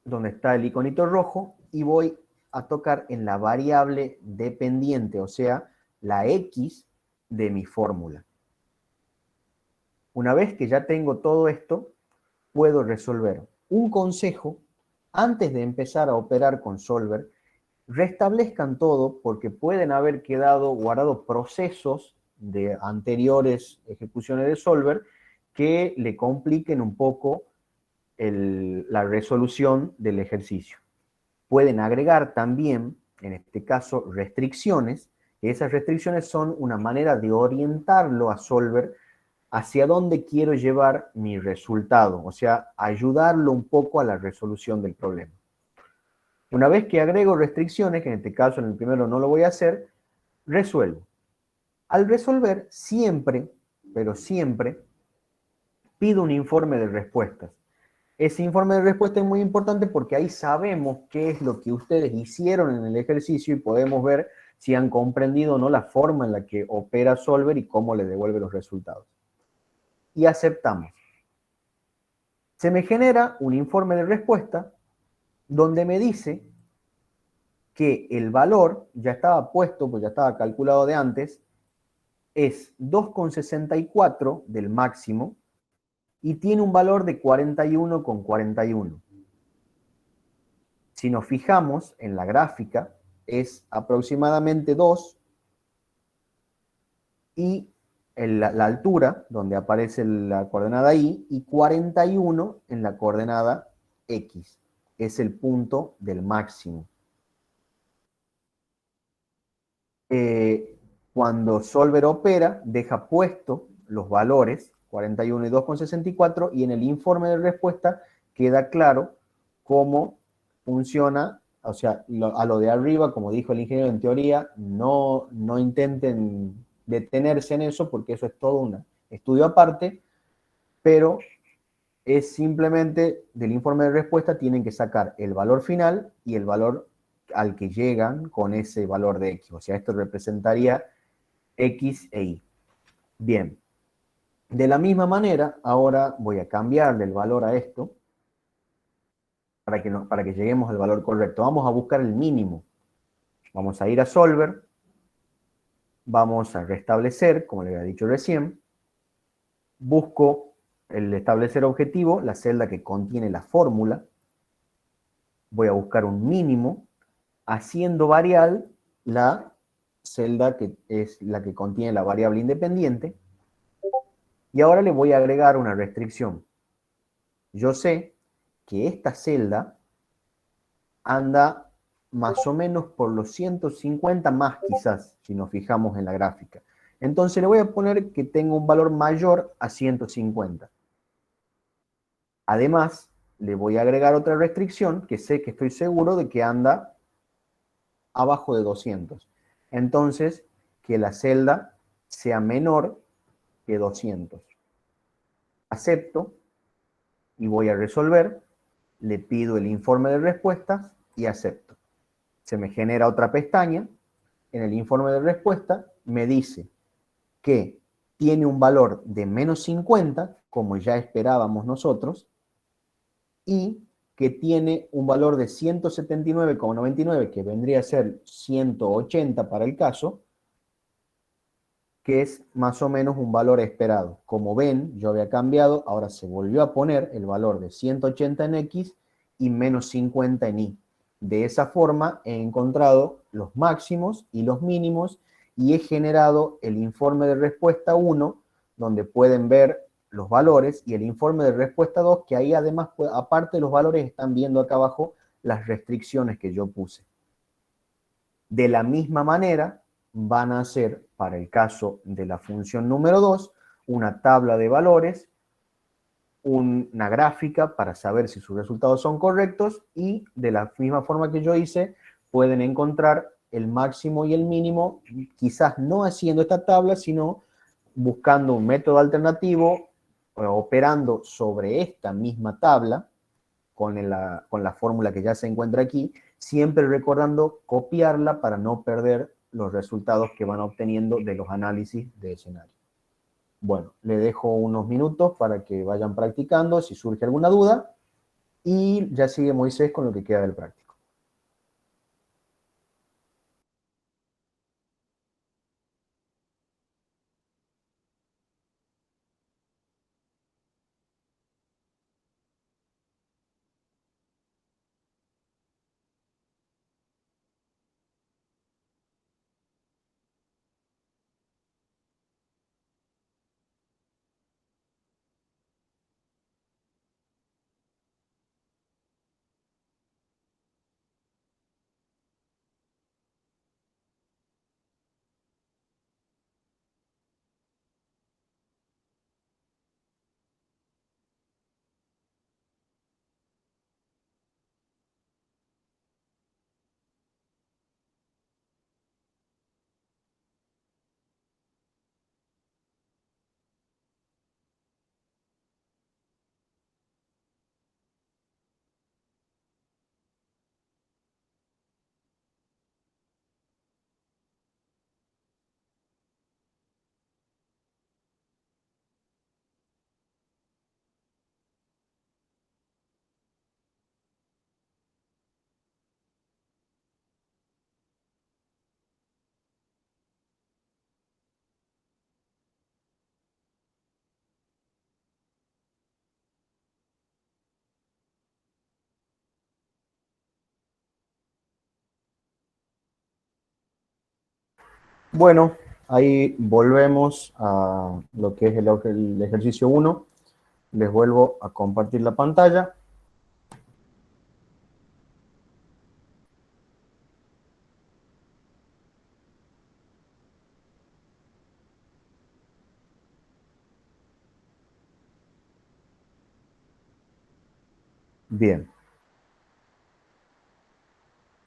S2: donde está el iconito rojo y voy a tocar en la variable dependiente, o sea, la X de mi fórmula. Una vez que ya tengo todo esto, puedo resolver. Un consejo, antes de empezar a operar con Solver, restablezcan todo porque pueden haber quedado guardados procesos de anteriores ejecuciones de Solver que le compliquen un poco la resolución del ejercicio. Pueden agregar también, en este caso, restricciones, que esas restricciones son una manera de orientarlo a Solver hacia dónde quiero llevar mi resultado, o sea, ayudarlo un poco a la resolución del problema. Una vez que agrego restricciones, que en este caso en el primero no lo voy a hacer, resuelvo. Al resolver, siempre, pero siempre, pido un informe de respuestas. Ese informe de respuesta es muy importante porque ahí sabemos qué es lo que ustedes hicieron en el ejercicio y podemos ver si han comprendido o no la forma en la que opera Solver y cómo le devuelve los resultados. Y aceptamos. Se me genera un informe de respuesta donde me dice que el valor ya estaba puesto, pues ya estaba calculado de antes, es 2,64 del máximo y tiene un valor de 41,41. Si nos fijamos en la gráfica, es aproximadamente 2 y la altura, donde aparece la coordenada Y, y 41 en la coordenada X. Es el punto del máximo. Cuando Solver opera, deja puesto los valores 41 y 2,64 y en el informe de respuesta queda claro cómo funciona, o sea, a lo de arriba, como dijo el ingeniero en teoría, no intenten detenerse en eso porque eso es todo un estudio aparte, pero es simplemente del informe de respuesta tienen que sacar el valor final y el valor al que llegan con ese valor de X. O sea, esto representaría X e Y. Bien. De la misma manera, ahora voy a cambiarle el valor a esto para que lleguemos al valor correcto. Vamos a buscar el mínimo. Vamos a ir a Solver. Vamos a restablecer, como le había dicho recién. Busco el establecer objetivo, la celda que contiene la fórmula. Voy a buscar un mínimo, haciendo variar la celda que es la que contiene la variable independiente. Y ahora le voy a agregar una restricción. Yo sé que esta celda anda más o menos por los 150 más quizás, si nos fijamos en la gráfica. Entonces le voy a poner que tenga un valor mayor a 150. Además, le voy a agregar otra restricción que sé que estoy seguro de que anda abajo de 200. Entonces, que la celda sea menor que 200. Acepto y voy a resolver. Le pido el informe de respuestas y acepto. Se me genera otra pestaña. En el informe de respuesta me dice que tiene un valor de menos 50, como ya esperábamos nosotros, y que tiene un valor de 179,99, que vendría a ser 180 para el caso, que es más o menos un valor esperado. Como ven, yo había cambiado, ahora se volvió a poner el valor de 180 en X y menos 50 en Y. De esa forma he encontrado los máximos y los mínimos y he generado el informe de respuesta 1, donde pueden ver los valores, y el informe de respuesta 2, que ahí además, aparte de los valores, están viendo acá abajo las restricciones que yo puse. De la misma manera, van a hacer, para el caso de la función número 2, una tabla de valores, una gráfica para saber si sus resultados son correctos, y de la misma forma que yo hice, pueden encontrar el máximo y el mínimo, quizás no haciendo esta tabla, sino buscando un método alternativo, operando sobre esta misma tabla, con la fórmula que ya se encuentra aquí, siempre recordando copiarla para no perder los resultados que van obteniendo de los análisis de escenario. Bueno, le dejo unos minutos para que vayan practicando, si surge alguna duda, y ya sigue Moisés con lo que queda del práctico. Bueno, ahí volvemos a lo que es el ejercicio 1. Les vuelvo a compartir la pantalla. Bien.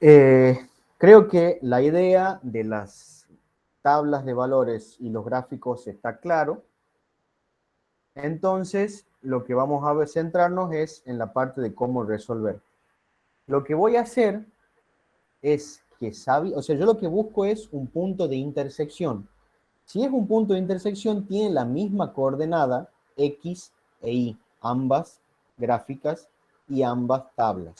S2: Creo que la idea de las tablas de valores y los gráficos está claro. Entonces, lo que vamos a centrarnos es en la parte de cómo resolver. Lo que voy a hacer es que yo lo que busco es un punto de intersección. Si es un punto de intersección, tiene la misma coordenada X e Y, ambas gráficas y ambas tablas.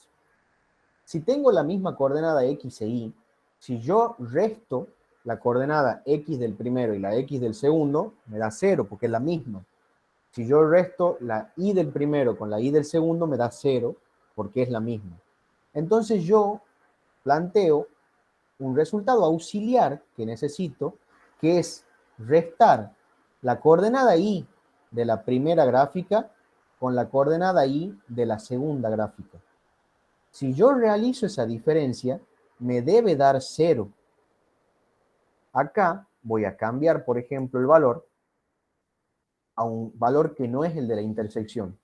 S2: Si tengo la misma coordenada X e Y, si yo resto la coordenada X del primero y la X del segundo, me da 0 porque es la misma. Si yo resto la Y del primero con la Y del segundo, me da 0 porque es la misma. Entonces yo planteo un resultado auxiliar que necesito, que es restar la coordenada Y de la primera gráfica con la coordenada Y de la segunda gráfica. Si yo realizo esa diferencia, me debe dar 0. Acá voy a cambiar, por ejemplo, el valor a un valor que no es el de la intersección.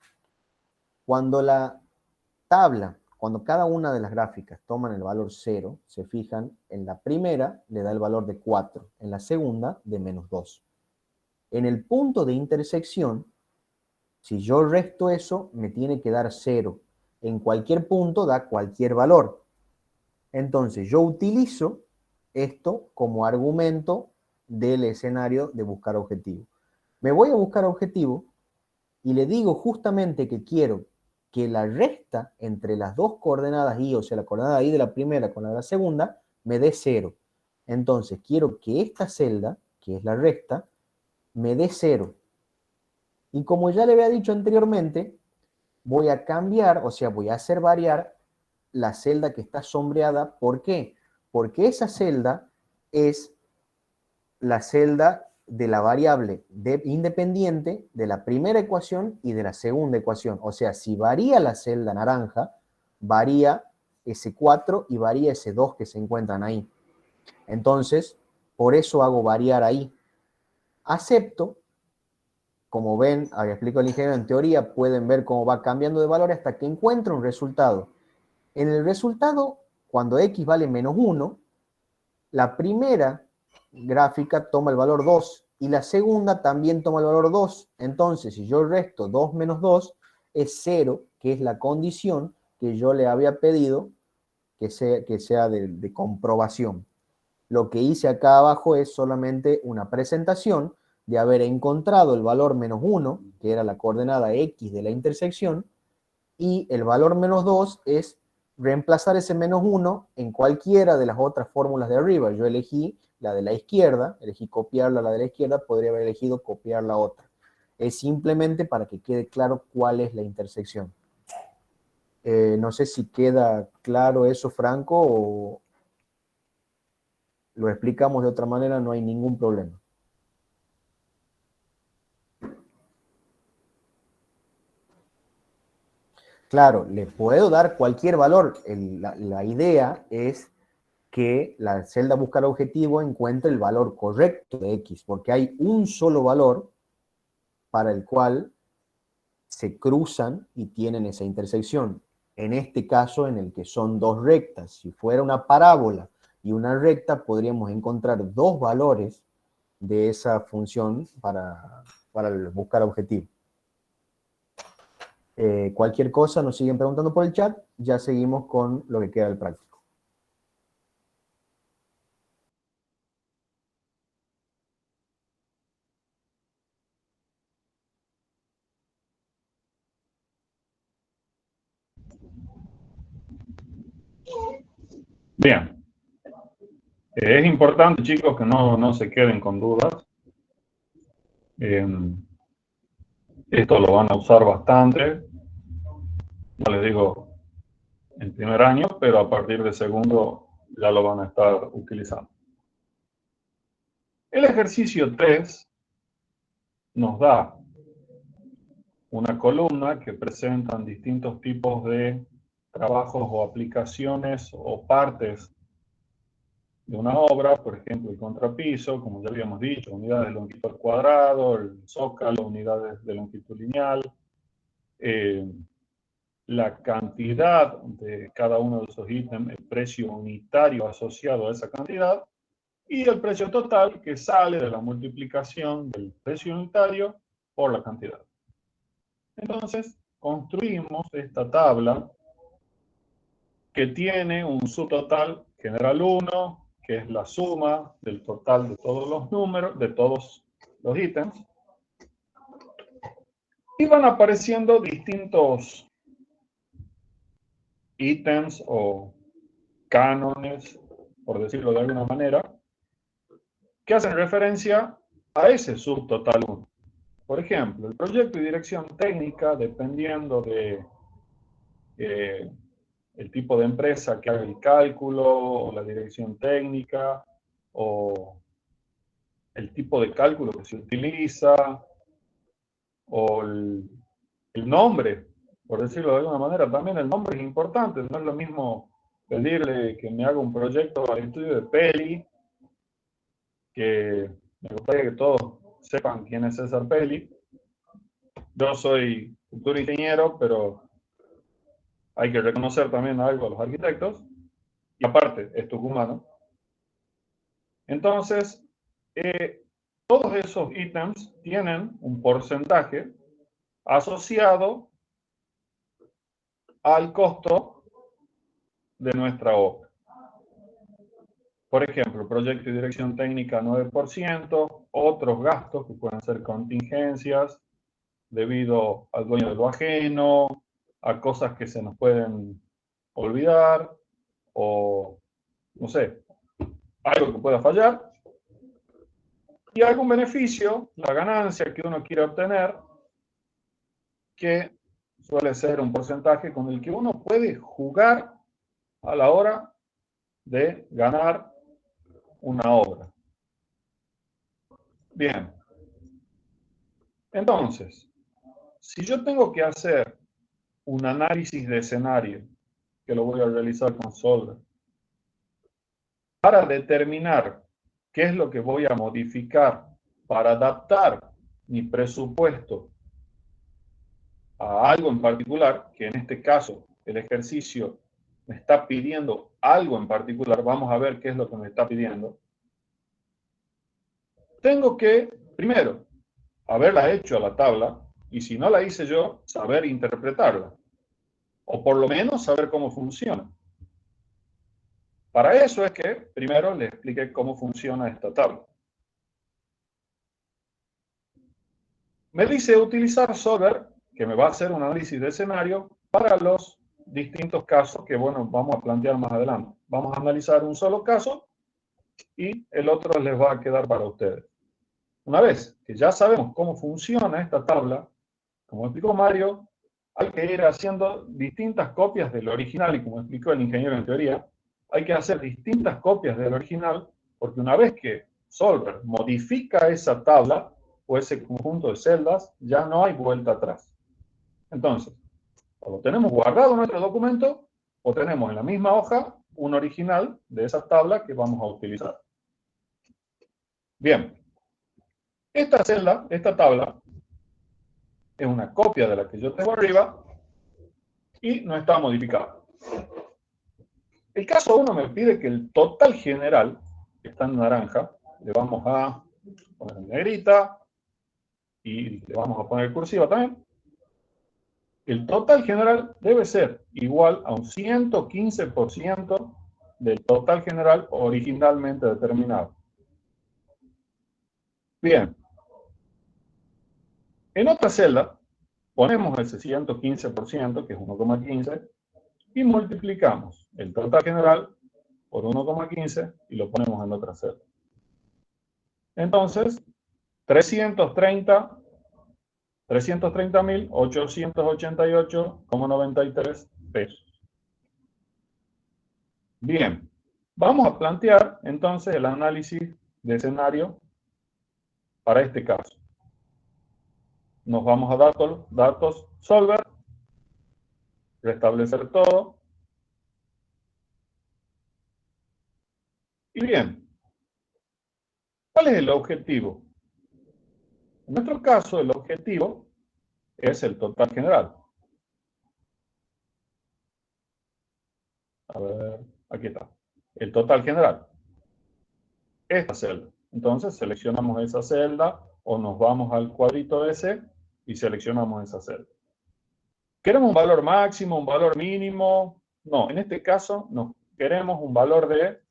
S2: Cuando cada una de las gráficas toman el valor 0, se fijan, en la primera le da el valor de 4, en la segunda de menos 2. En el punto de intersección, si yo resto eso, me tiene que dar 0. En cualquier punto da cualquier valor. Entonces yo utilizo esto como argumento del escenario de buscar objetivo. Me voy a buscar objetivo y le digo justamente que quiero que la resta entre las dos coordenadas y, o sea, la coordenada y de la primera con la de la segunda, me dé 0. Entonces, quiero que esta celda, que es la resta, me dé 0. Y como ya le había dicho anteriormente, voy a cambiar, o sea, voy a hacer variar la celda que está sombreada. ¿Por qué? Porque esa celda es la celda de la variable independiente de la primera ecuación y de la segunda ecuación. O sea, si varía la celda naranja, varía ese 4 y varía ese 2 que se encuentran ahí. Entonces, por eso hago variar ahí. Acepto, como ven, ahí explico el ingeniero, en teoría pueden ver cómo va cambiando de valor hasta que encuentro un resultado. En el resultado, cuando x vale -1, la primera gráfica toma el valor 2 y la segunda también toma el valor 2. Entonces, si yo resto 2 menos 2, es 0, que es la condición que yo le había pedido que sea de comprobación. Lo que hice acá abajo es solamente una presentación de haber encontrado el valor -1, que era la coordenada x de la intersección, y el valor -2 es reemplazar ese -1 en cualquiera de las otras fórmulas de arriba. Yo elegí la de la izquierda, elegí copiarla a la de la izquierda, podría haber elegido copiar la otra. Es simplemente para que quede claro cuál es la intersección. No sé si queda claro eso, Franco, o lo explicamos de otra manera, no hay ningún problema. Claro, le puedo dar cualquier valor. La idea es que la celda buscar objetivo encuentre el valor correcto de x, porque hay un solo valor para el cual se cruzan y tienen esa intersección. En este caso, en el que son dos rectas. Si fuera una parábola y una recta, podríamos encontrar dos valores de esa función para el buscar objetivo. Cualquier cosa nos siguen preguntando por el chat, ya seguimos con lo que queda del práctico.
S3: Bien. Es importante, chicos, que no se queden con dudas. Esto lo van a usar bastante. No les digo en primer año, pero a partir de segundo ya lo van a estar utilizando. El ejercicio 3 nos da una columna que presentan distintos tipos de trabajos o aplicaciones o partes de una obra, por ejemplo, el contrapiso, como ya habíamos dicho, unidades de longitud al cuadrado, el zócalo, unidades de longitud lineal, la cantidad de cada uno de esos ítems, el precio unitario asociado a esa cantidad, y el precio total que sale de la multiplicación del precio unitario por la cantidad. Entonces, construimos esta tabla que tiene un subtotal general 1, que es la suma del total de todos los números, de todos los ítems, y van apareciendo distintos ítems o cánones, por decirlo de alguna manera, que hacen referencia a ese subtotal 1. Por ejemplo, el proyecto y dirección técnica, dependiendo de el tipo de empresa que haga el cálculo, o la dirección técnica, o el tipo de cálculo que se utiliza, o el nombre, por decirlo de alguna manera. También el nombre es importante. No es lo mismo pedirle que me haga un proyecto al estudio de Peli, que me gustaría que todos sepan quién es César Peli. Yo soy futuro ingeniero, pero hay que reconocer también algo a los arquitectos. Y aparte, es tucumano. Entonces, todos esos ítems tienen un porcentaje asociado al costo de nuestra obra. Por ejemplo, proyecto y dirección técnica 9%, otros gastos que pueden ser contingencias debido al dueño de lo ajeno, a cosas que se nos pueden olvidar o, no sé, algo que pueda fallar. Y algún beneficio, la ganancia que uno quiere obtener, que suele ser un porcentaje con el que uno puede jugar a la hora de ganar una obra. Bien. Entonces, si yo tengo que hacer un análisis de escenario, que lo voy a realizar con Solver, para determinar qué es lo que voy a modificar para adaptar mi presupuesto a algo en particular, que en este caso el ejercicio me está pidiendo algo en particular, vamos a ver qué es lo que me está pidiendo, tengo que, primero, haberla hecho a la tabla, y si no la hice yo, saber interpretarla, o por lo menos saber cómo funciona. Para eso es que primero le expliqué cómo funciona esta tabla. Me dice utilizar Solver, que me va a hacer un análisis de escenario para los distintos casos que, bueno, vamos a plantear más adelante. Vamos a analizar un solo caso y el otro les va a quedar para ustedes. Una vez que ya sabemos cómo funciona esta tabla, como explicó Mario, hay que ir haciendo distintas copias del original, y como explicó el ingeniero en teoría, hay que hacer distintas copias del original, porque una vez que Solver modifica esa tabla o ese conjunto de celdas, ya no hay vuelta atrás. Entonces, o lo tenemos guardado en nuestro documento, o tenemos en la misma hoja un original de esa tabla que vamos a utilizar. Bien, esta celda, esta tabla, es una copia de la que yo tengo arriba y no está modificada. El caso 1 me pide que el total general, que está en naranja, le vamos a poner en negrita y le vamos a poner cursiva también. El total general debe ser igual a un 115% del total general originalmente determinado. Bien. En otra celda, ponemos ese 115%, que es 1,15, y multiplicamos el total general por 1,15 y lo ponemos en otra celda. Entonces, 330.888,93 pesos. Bien, vamos a plantear entonces el análisis de escenario para este caso. Nos vamos a datos Solver, restablecer todo. Y bien, ¿cuál es el objetivo? En nuestro caso, el objetivo es el total general. A ver, aquí está. El total general. Esta celda. Entonces, seleccionamos esa celda o nos vamos al cuadrito ese y seleccionamos esa celda. ¿Queremos un valor máximo, un valor mínimo? No, en este caso no. Queremos un valor de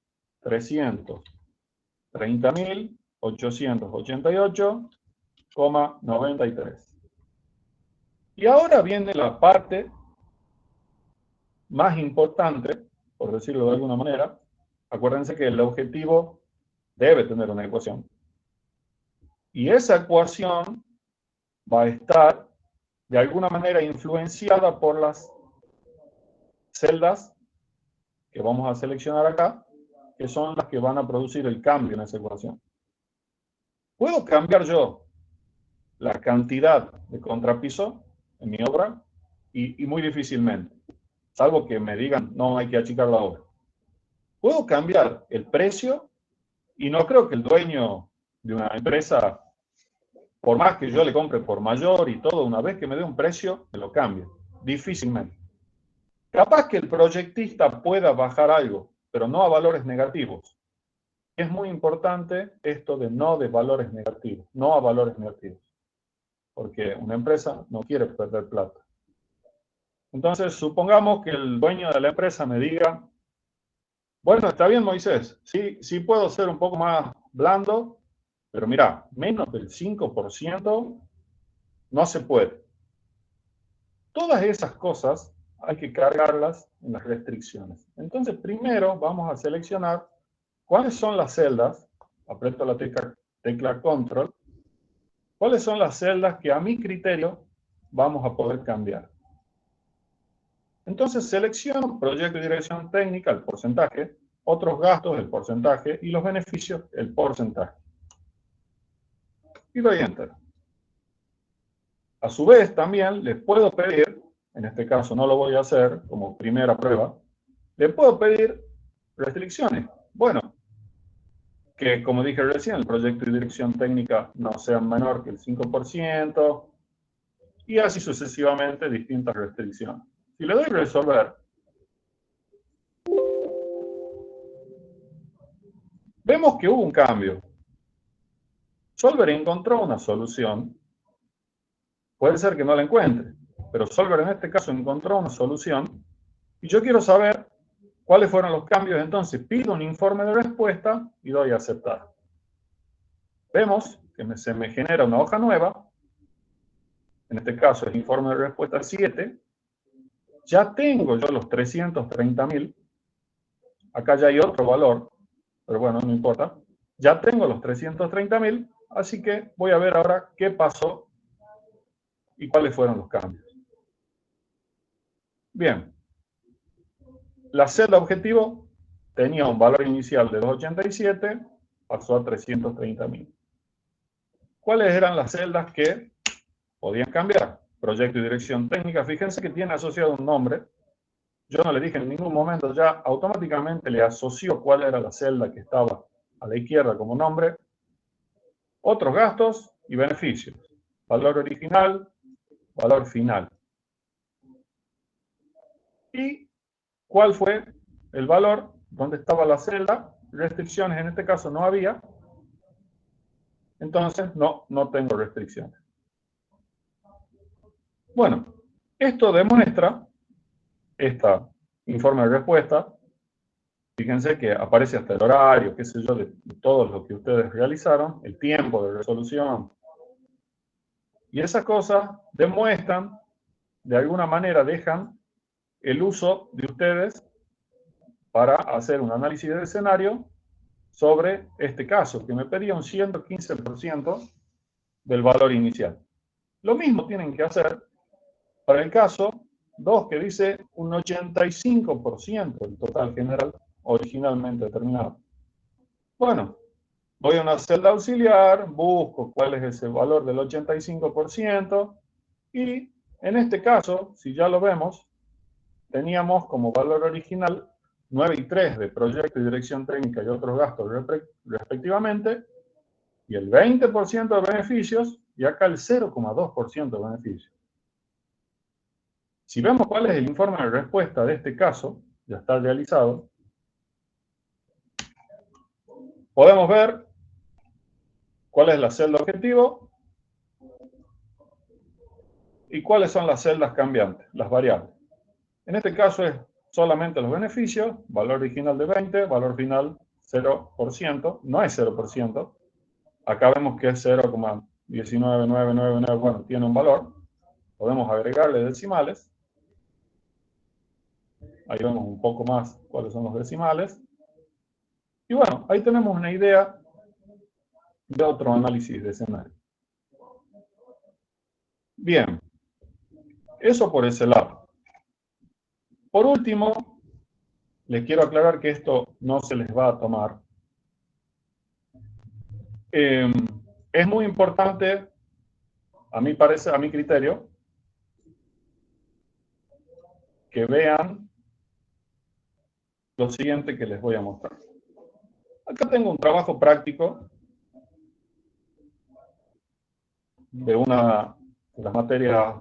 S3: 330.888,93. Y ahora viene la parte más importante, por decirlo de alguna manera. Acuérdense que el objetivo debe tener una ecuación. Y esa ecuación va a estar de alguna manera influenciada por las celdas que vamos a seleccionar acá, que son las que van a producir el cambio en esa ecuación. ¿Puedo cambiar yo la cantidad de contrapiso en mi obra? Y muy difícilmente, salvo que me digan, no, hay que achicar la obra. ¿Puedo cambiar el precio? Y no creo que el dueño de una empresa, por más que yo le compre por mayor y todo, una vez que me dé un precio, me lo cambie. Difícilmente. Capaz que el proyectista pueda bajar algo, pero no a valores negativos. Es muy importante esto de no de valores negativos, no a valores negativos. Porque una empresa no quiere perder plata. Entonces, supongamos que el dueño de la empresa me diga, bueno, está bien, Moisés, sí puedo ser un poco más blando, pero mira, menos del 5% no se puede. Todas esas cosas hay que cargarlas en las restricciones. Entonces, primero vamos a seleccionar cuáles son las celdas, aprieto la tecla Control, cuáles son las celdas que a mi criterio vamos a poder cambiar. Entonces selecciono proyecto y dirección técnica, el porcentaje, otros gastos, el porcentaje, y los beneficios, el porcentaje. Y doy Enter. A su vez, también les puedo pedir, en este caso no lo voy a hacer como primera prueba, le puedo pedir restricciones. Bueno, que como dije recién, el proyecto y dirección técnica no sean menor que el 5%, y así sucesivamente distintas restricciones. Si le doy resolver, vemos que hubo un cambio. Solver encontró una solución. Puede ser que no la encuentre, pero Solver en este caso encontró una solución y yo quiero saber cuáles fueron los cambios. Entonces pido un informe de respuesta y doy a aceptar. Vemos que se me genera una hoja nueva. En este caso es informe de respuesta 7. Ya tengo yo los 330.000. Acá ya hay otro valor, pero bueno, no importa. Ya tengo los 330.000, así que voy a ver ahora qué pasó y cuáles fueron los cambios. Bien. La celda objetivo tenía un valor inicial de 287, pasó a 330.000. ¿Cuáles eran las celdas que podían cambiar? Proyecto y dirección técnica. Fíjense que tiene asociado un nombre. Yo no le dije en ningún momento, ya automáticamente le asoció cuál era la celda que estaba a la izquierda como nombre. Otros gastos y beneficios. Valor original, valor final. ¿Y cuál fue el valor donde estaba la celda? Restricciones en este caso no había. Entonces no tengo restricciones. Bueno, esto demuestra, esta informe de respuesta, fíjense que aparece hasta el horario, qué sé yo, de todo lo que ustedes realizaron, el tiempo de resolución. Y esas cosas demuestran, de alguna manera dejan el uso de ustedes para hacer un análisis de escenario sobre este caso, que me pedía un 115% del valor inicial. Lo mismo tienen que hacer para el caso 2, que dice un 85% del total general originalmente determinado. Bueno, voy a una celda auxiliar, busco cuál es ese valor del 85%, y en este caso, si ya lo vemos, teníamos como valor original 9,3 de proyecto y dirección técnica y otros gastos respectivamente, y el 20% de beneficios, y acá el 0,2% de beneficios. Si vemos cuál es el informe de respuesta de este caso, ya está realizado, podemos ver cuál es la celda objetivo y cuáles son las celdas cambiantes, las variables. En este caso es solamente los beneficios, valor original de 20, valor final 0%, no es 0%. Acá vemos que es 0,19999, bueno, tiene un valor. Podemos agregarle decimales. Ahí vemos un poco más cuáles son los decimales. Y bueno, ahí tenemos una idea de otro análisis de escenario. Bien, eso por ese lado. Por último, les quiero aclarar que esto no se les va a tomar. Es muy importante, a mi criterio, que vean lo siguiente que les voy a mostrar. Acá tengo un trabajo práctico de una de las materias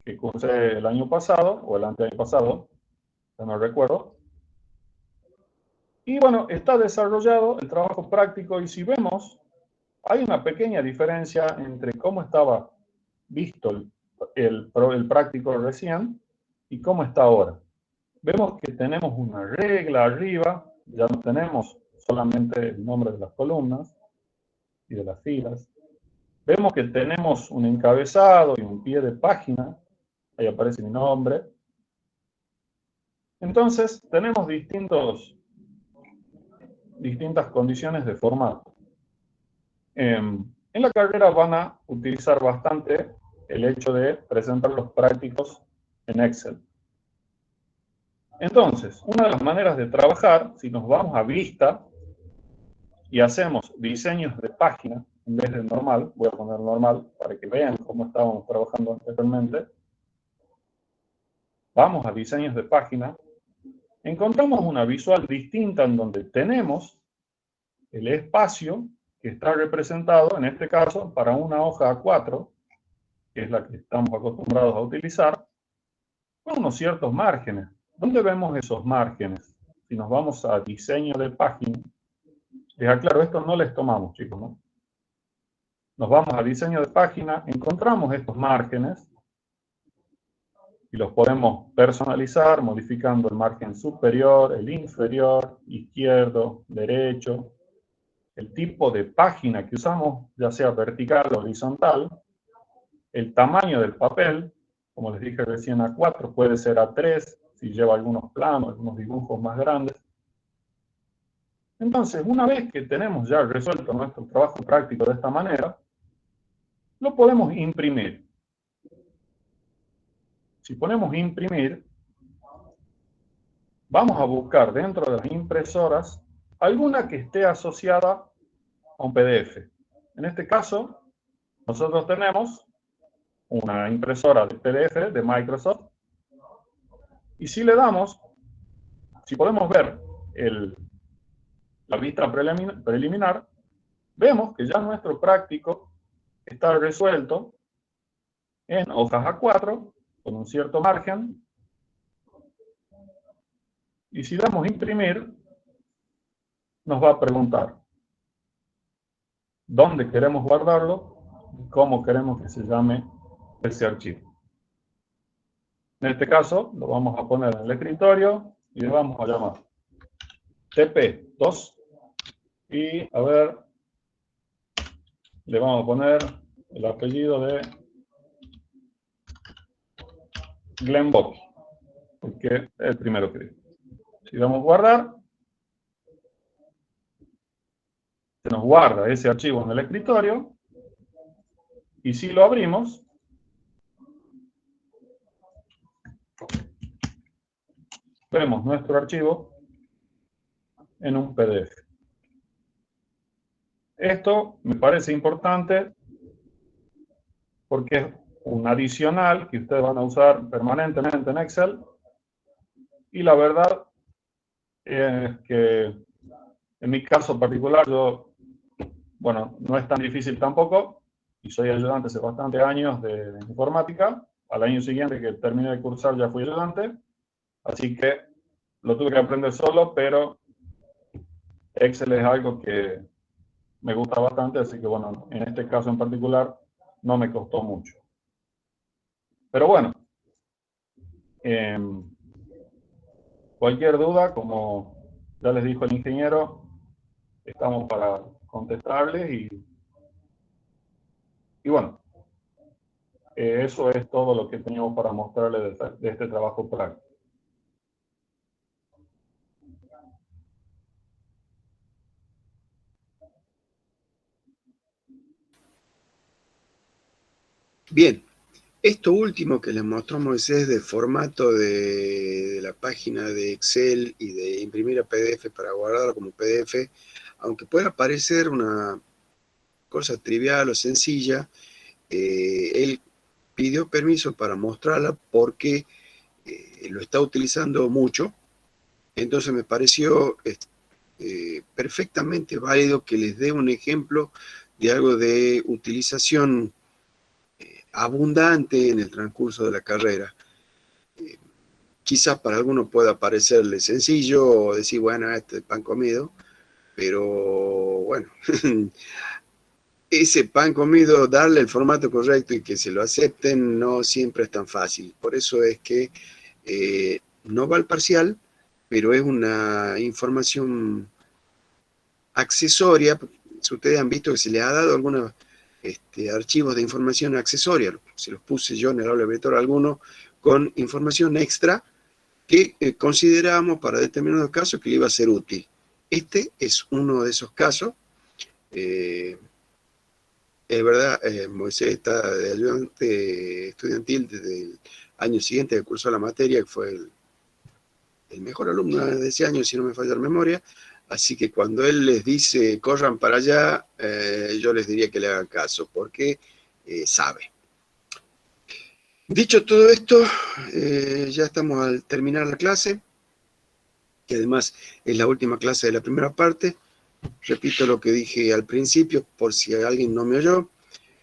S3: que cursé el año pasado, o el anteaño pasado, ya no recuerdo. Y bueno, está desarrollado el trabajo práctico, y si vemos, hay una pequeña diferencia entre cómo estaba visto el práctico recién y cómo está ahora. Vemos que tenemos una regla arriba, ya no tenemos solamente el nombre de las columnas y de las filas. Vemos que tenemos un encabezado y un pie de página ahí aparece mi nombre. Entonces, tenemos distintas condiciones de formato. En la carrera van a utilizar bastante el hecho de presentar los prácticos en Excel. Entonces, una de las maneras de trabajar, si nos vamos a vista y hacemos diseños de página en vez de normal, voy a poner normal para que vean cómo estábamos trabajando anteriormente. Vamos a diseños de página, encontramos una visual distinta en donde tenemos el espacio que está representado, en este caso, para una hoja A4, que es la que estamos acostumbrados a utilizar, con unos ciertos márgenes. ¿Dónde vemos esos márgenes? Si nos vamos a diseño de página, les aclaro, esto no les tomamos, chicos, ¿no? Nos vamos a diseño de página, encontramos estos márgenes y los podemos personalizar modificando el margen superior, el inferior, izquierdo, derecho, el tipo de página que usamos, ya sea vertical o horizontal, el tamaño del papel, como les dije recién A4, puede ser A3, si lleva algunos planos, algunos dibujos más grandes. Entonces, una vez que tenemos ya resuelto nuestro trabajo práctico de esta manera, lo podemos imprimir. Si ponemos imprimir, vamos a buscar dentro de las impresoras alguna que esté asociada a un PDF. En este caso, nosotros tenemos una impresora de PDF de Microsoft. Y si le damos, si podemos ver la vista preliminar, vemos que ya nuestro práctico está resuelto en hojas A4 con un cierto margen. Y si damos imprimir, nos va a preguntar dónde queremos guardarlo y cómo queremos que se llame ese archivo. En este caso, lo vamos a poner en el escritorio y le vamos a llamar TP2 y, a ver, le vamos a poner el apellido de Glenn Bobby, porque es el primero que digo. Si damos guardar, se nos guarda ese archivo en el escritorio, y si lo abrimos, vemos nuestro archivo en un PDF. Esto me parece importante porque es un adicional que ustedes van a usar permanentemente en Excel, y la verdad es que en mi caso particular bueno, no es tan difícil tampoco, y soy ayudante hace bastantes años de informática. Al año siguiente que terminé de cursar ya fui ayudante, así que lo tuve que aprender solo, pero Excel es algo que me gusta bastante, así que bueno, en este caso en particular no me costó mucho. Pero bueno, cualquier duda, como ya les dijo el ingeniero, estamos para contestarles y bueno, eso es todo lo que teníamos para mostrarles de este trabajo práctico.
S1: Bien, esto último que les mostró Moisés de formato de la página de Excel y de imprimir a PDF para guardarlo como PDF, aunque pueda parecer una cosa trivial o sencilla, él pidió permiso para mostrarla porque lo está utilizando mucho. Entonces me pareció perfectamente válido que les dé un ejemplo de algo de utilización abundante en el transcurso de la carrera. Quizás para algunos pueda parecerle sencillo o decir, bueno, este es pan comido, pero bueno, ese pan comido, darle el formato correcto y que se lo acepten, no siempre es tan fácil. Por eso es que no va al parcial, pero es una información accesoria. Si ustedes han visto que se le ha dado algunas archivos de información accesoria, se los puse yo en el aula virtual alguno, con información extra que considerábamos para determinados casos que le iba a ser útil. Este es uno de esos casos. Es verdad, Moisés está de ayudante estudiantil desde el año siguiente que cursó la materia, que fue el mejor alumno de ese año, si no me falla la memoria. Así que cuando él les dice corran para allá, yo les diría que le hagan caso, porque sabe. Dicho todo esto, ya estamos al terminar la clase, que además es la última clase de la primera parte. Repito lo que dije al principio, por si alguien no me oyó.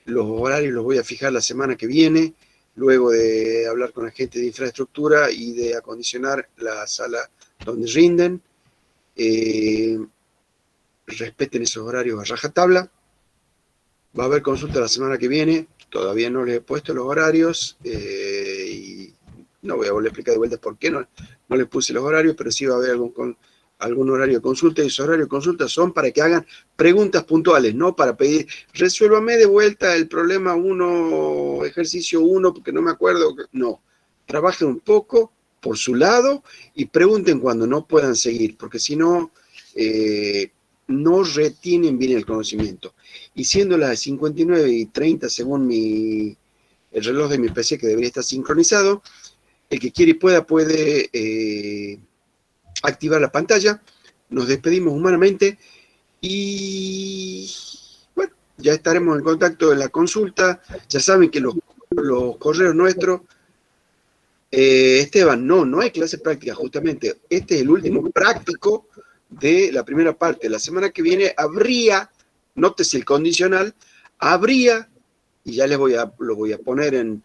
S1: Los horarios los voy a fijar la semana que viene, luego de hablar con la gente de infraestructura y de acondicionar la sala donde rinden. Respeten esos horarios a rajatabla. Va a haber consulta la semana que viene, todavía no les he puesto los horarios y no voy a volver a explicar de vuelta por qué no les puse los horarios, pero sí va a haber algún horario de consulta, y esos horarios de consulta son para que hagan preguntas puntuales, no para pedir, resuélvame de vuelta el problema 1, ejercicio 1, porque no me acuerdo. No, trabajen un poco por su lado y pregunten cuando no puedan seguir, porque si no, no retienen bien el conocimiento. Y siendo las 59:30 según el reloj de mi PC, que debería estar sincronizado, el que quiere y puede activar la pantalla. Nos despedimos humanamente y bueno, ya estaremos en contacto en la consulta. Ya saben que los correos nuestros, Esteban, no hay clase práctica, justamente. Este es el último práctico de la primera parte. La semana que viene habría, nótese el condicional, habría, y ya lo voy a poner en